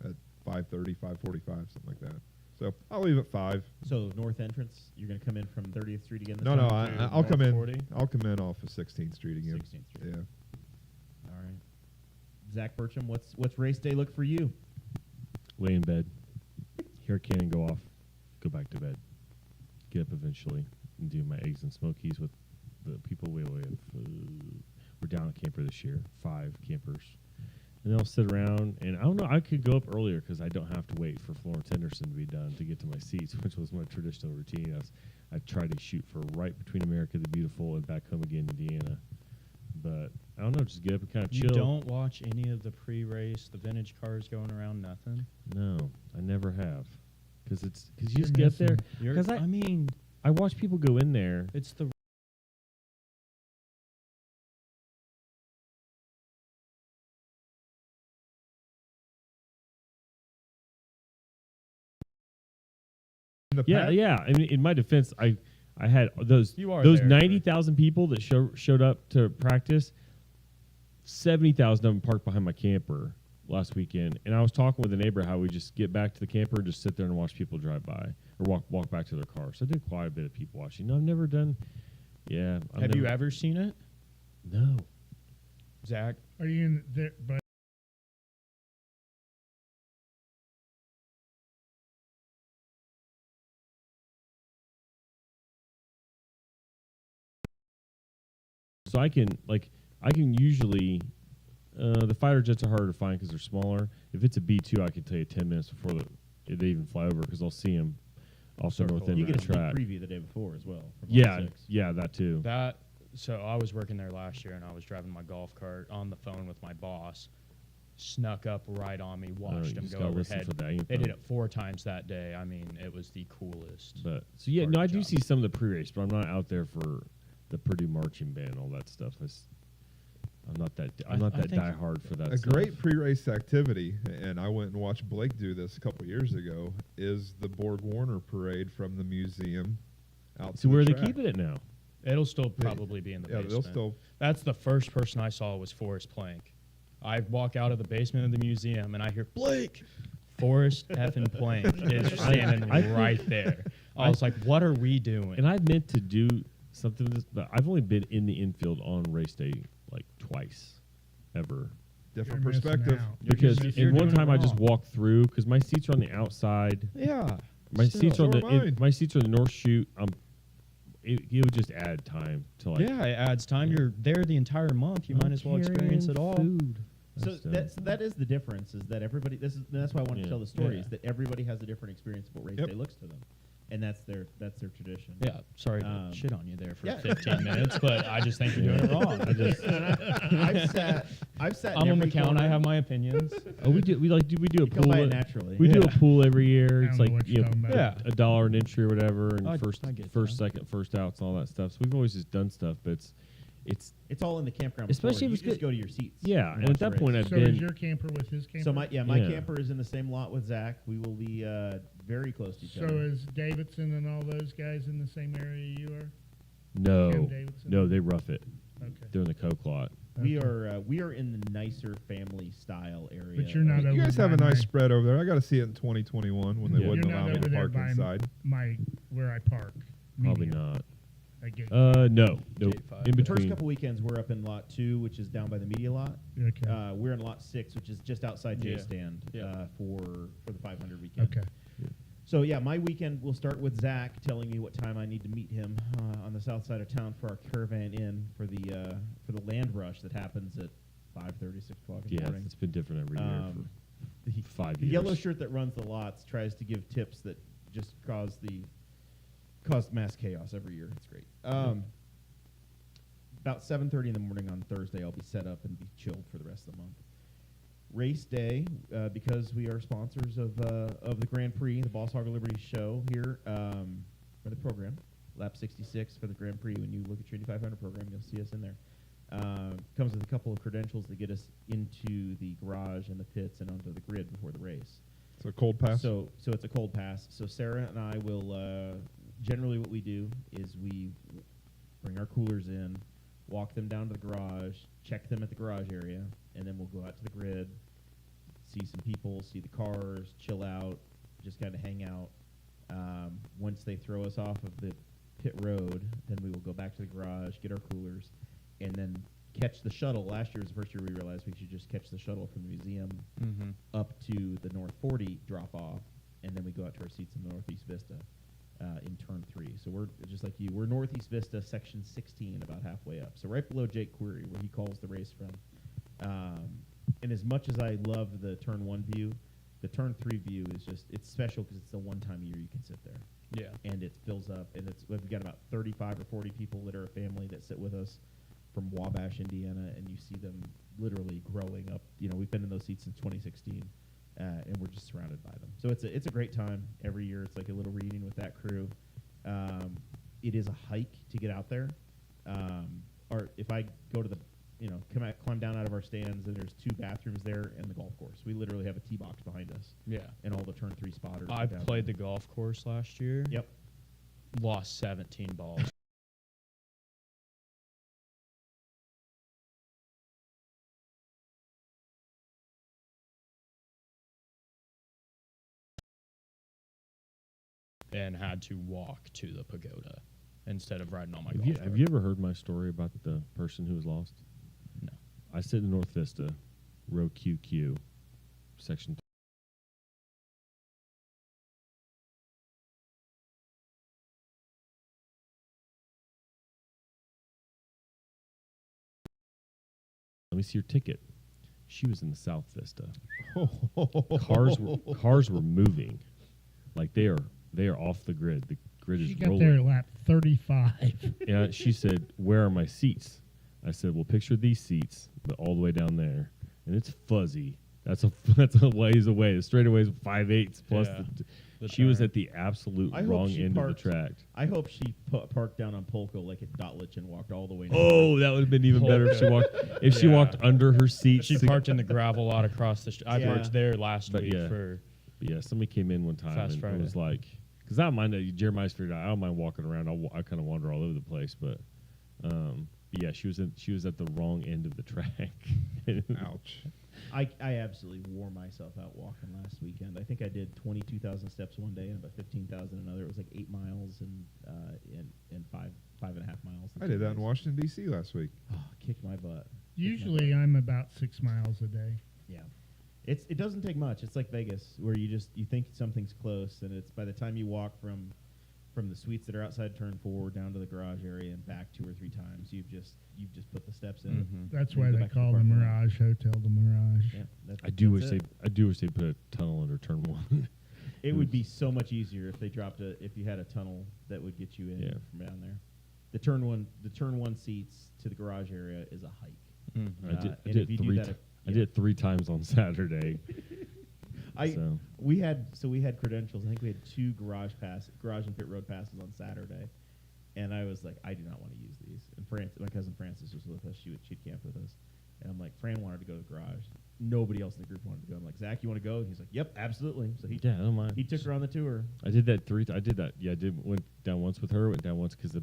at 5:30, 5:45, something like that. So I'll leave at 5. So north entrance, you're going to come in from 30th Street again? This No, time? I'll come in. 40? I'll come in off of 16th Street again. 16th Street. Yeah. All right. Zach Burcham, what's race day look for you? Lay in bed, hear a cannon go off, go back to bed, get up eventually, and do my eggs and smokies with the people we live. We're down a camper this year, 5 campers. And then I'll sit around, and I don't know, I could go up earlier because I don't have to wait for Florence Henderson to be done to get to my seats, which was my traditional routine. I tried to shoot for right between America the Beautiful and back home again, Indiana. But I don't know, just get up and kind of You chill. don't watch any of the pre-race, the vintage cars going around, nothing. No, I never have. Because you You're just get up there. missing. Because I mean, I watch people go in there. it's the In the Yeah, past- yeah. I mean, in my defense, I had those You are those there. 90,000 people that showed up to practice. 70,000 of them parked behind my camper last weekend, and I was talking with a neighbor how we just get back to the camper and just sit there and watch people drive by or walk back to their car. So I did quite a bit of people watching. No, I've never done. Yeah, Have you ever seen it, No. Zach? Are you in there? But So I can usually the fighter jets are harder to find because they're smaller. If it's a B2, I can tell you 10 minutes before they even fly over because I'll see them also Circle north end You of get the a sneak track. preview the day before as well. from Yeah, lot 6. yeah, that too. So I was working there last year, and I was driving my golf cart on the phone with my boss. Snuck up right on me, you watched him just go gotta listen overhead. for that. You They did know. it 4 times that day. I mean, it was the coolest. But so yeah, part no, of I the do job. see some of the pre-race, but I'm not out there for the Purdue marching band, all that stuff. I'm not that I think diehard for that. A stuff. great pre-race activity, and I went and watched Blake do this a couple years ago, is the Borg Warner parade from the museum out So to where are the they track. keeping it now? It'll still probably be in the Yeah, basement. they'll still. That's the first person I saw was Forrest Plank. I walk out of the basement of the museum and I hear Blake. Forrest effing Plank is standing I think- right there. I was like, "What are we doing?" And I meant to do something with this, but I've only been in the infield on race day like twice, ever. Different You're missing perspective. out. Because you're in one doing time it I just wrong. walked through because my seats are on the outside. Yeah. My seats are on So the am I. my seats are in the north chute. It would just add time to like. Yeah, it adds time. You're there the entire month. You might as well experience it all. Food. So that is the difference, is that everybody. That's why I wanted Yeah. to tell the story. Yeah. Is that everybody has a different experience of what race Yep. day looks to them, and that's their tradition. Yeah, sorry to Um, shit on you there for yeah. 15 minutes, but I just think you're doing it wrong. I've sat. I'm in a every McCown. I corner. have my opinions. we do a You come pool. by it naturally. We do Yeah. a pool every year. I It's don't know like what you're talking about. Yeah. $1 an entry or whatever, and I first, get first, that. second, first outs, all that stuff. So we've always just done stuff, but it's It's all in the campground. Especially before. if You it's just good- go to your seats. yeah. And watch at the that point, race. I've So been. is your camper with his camper? So my Yeah. camper is in the same lot with Zach. We will be very close to each So other. is Davidson and all those guys in the same area you are? No, Cam Davidson? no, they rough it. Okay. They're in the Coke lot. We Okay. are in the nicer family style area. But you're not You over guys have a by nice my- spread over there. I got to see it in 2021 when they Yeah. wouldn't You're allow not me over to there park by inside. my where I park. Probably Medium. not. I get No, nope. J5. In The first between. couple weekends, we're up in lot 2, which is down by the media lot. okay. We're in lot 6, which is just outside J Yeah. stand Yeah. For the 500 weekend. Okay. So yeah, my weekend will start with Zach telling me what time I need to meet him on the south side of town for our caravan in for the land rush that happens at 5:30, 6 o'clock in the Yeah, morning. it's been different every year Um, for 5 The years. yellow shirt that runs the lots tries to give tips that just cause mass chaos every year. It's great. About 7:30 in the morning on Thursday, I'll be set up and be chilled for the rest of the month. Race day, because we are sponsors of the Grand Prix, the Hog of Liberty show here for the program. Lap 66 for the Grand Prix. When you look at your Indy 500 program, you'll see us in there. Comes with a couple of credentials that get us into the garage and the pits and onto the grid before the race. So cold pass. So it's a cold pass. So Sarah and I will generally what we do is we bring our coolers in, walk them down to the garage, check them at the garage area, and then we'll go out to the grid, see some people, see the cars, chill out, just kind of hang out. Once they throw us off of the pit road, then we will go back to the garage, get our coolers, and then catch the shuttle. Last year was the first year we realized we should just catch the shuttle from the museum Mm-hmm. up to the North 40 drop off, and then we go out to our seats in the Northeast Vista in turn 3. So we're just like you. We're Northeast Vista, section 16, about halfway up. So right below Jake Query, where he calls the race from. And as much as I love the turn 1 view, the turn 3 view is it's special because it's the one time a year you can sit there. Yeah. And it fills up, and we've got about 35 or 40 people that are a family that sit with us. from Wabash, Indiana, and you see them literally growing up. You know, we've been in those seats since 2016, and we're just surrounded by them. So it's a great time every year. It's like a little reunion with that crew. It is a hike to get out there. Or if I go to the, climb down out of our stands, and there's 2 bathrooms there and the golf course. We literally have a tee box behind us. Yeah. And all the turn 3 spotters. I played the golf course last year. Yep. Lost 17 balls. And had to walk to the pagoda instead of riding on my golf cart. Have you ever heard my story about the person who was lost? No. I sit in North Vista, row QQ, section. Let me see your ticket. She was in the South Vista. Cars were moving, like they are off the grid. The grid She is got rolling. there at lap 35. And she said, "Where are my seats?" I said, "Well, picture these seats, but all the way down there, and it's fuzzy. That's a ways away. The straightaway is 5/8 plus. The She was turn. at the absolute I hope wrong she end parked- of the track. I hope she parked down on Polko like at Dotlich and walked all the way. Oh, that would have been even better if she walked. If she Yeah. walked under her seat. She parked in the gravel lot across the street. I Yeah. parked there last But week yeah. for. Yeah, somebody came in one time Fast and Friday. it was like, because I don't mind that Jeremiah's figured out. I don't mind walking around. I kind of wander all over the place, but yeah, she was at the wrong end of the track. Ouch. I absolutely wore myself out walking last weekend. I think I did 22,000 steps one day and about 15,000 another. It was like 8 miles and 5.5 miles. I did that in Washington, D.C. last week. Oh, kicked my butt. Usually I'm about 6 miles a day. Yeah. It doesn't take much. It's like Vegas, where you think something's close, and it's by the time you walk from the suites that are outside turn 4 down to the garage area and back 2 or 3 times, you've just put the steps in. Mhm. That's And why go they back to the call the parking lot. Mirage Hotel the Mirage. Yeah, I do wish that's it. they put a tunnel under turn 1. It would be so much easier if they if you had a tunnel that would get you in Yeah. from down there. The turn one seats to the garage area is a hike. Mhm. I did and if you do that, I did 3 times on Saturday. So. We had credentials. I think we had 2 garage and pit road passes on Saturday, and I was like, I do not want to use these. And my cousin Frances was with us. She'd camp with us, and I'm like, Fran wanted to go to the garage. Nobody else in the group wanted to go. I'm like, Zach, you want to go? And he's like, Yep, absolutely. So Yeah, I don't mind. he took her on the tour. I did that 3 I did that. Yeah, I did went down once with her. Went down once because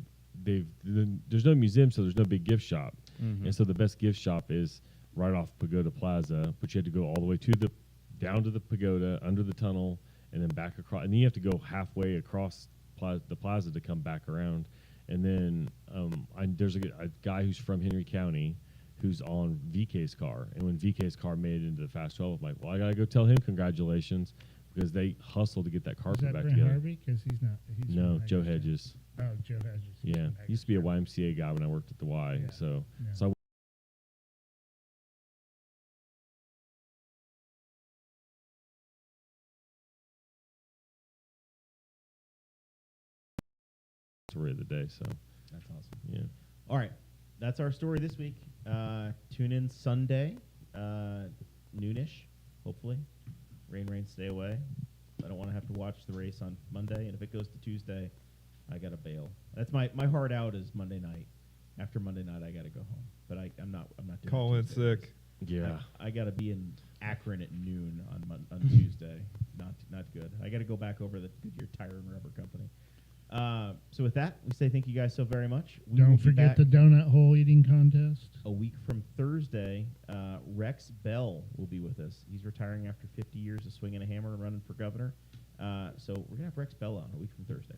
there's no museum, so there's no big gift shop, Mhm. and so the best gift shop is right off Pagoda Plaza. But you had to go all the way down to the pagoda, under the tunnel, and then back across. And then you have to go halfway across the plaza to come back around. And then there's a guy who's from Henry County who's on VK's car. And when VK's car made it into the Fast 12, I'm like, well, I got to go tell him congratulations because they hustled to get that car Is put that back Brent together. Harvey? Because he's not. He's No, from Joe Hagerstown. Hedges. Oh, Joe Hedges. He's Yeah, from he used to be a Hagerstown. YMCA guy when I worked at the Y. Yeah. So Yeah. so I story of the day. So That's awesome. yeah. All right, that's our story this week. Tune in Sunday, noonish, hopefully. Rain, stay away. I don't want to have to watch the race on Monday, and if it goes to Tuesday, I gotta bail. That's my heart out is Monday night. After Monday night, I gotta go home. But I'm not doing Call in Tuesday. sick. Yeah. I gotta be in Akron at noon on Tuesday. Not good. I gotta go back over the Goodyear Tire and Rubber Company. So with that, we say thank you guys so very much. We will Don't be forget back the donut hole eating contest. a week from Thursday. Rex Bell will be with us. He's retiring after 50 years of swinging a hammer and running for governor. So we're gonna have Rex Bell on a week from Thursday.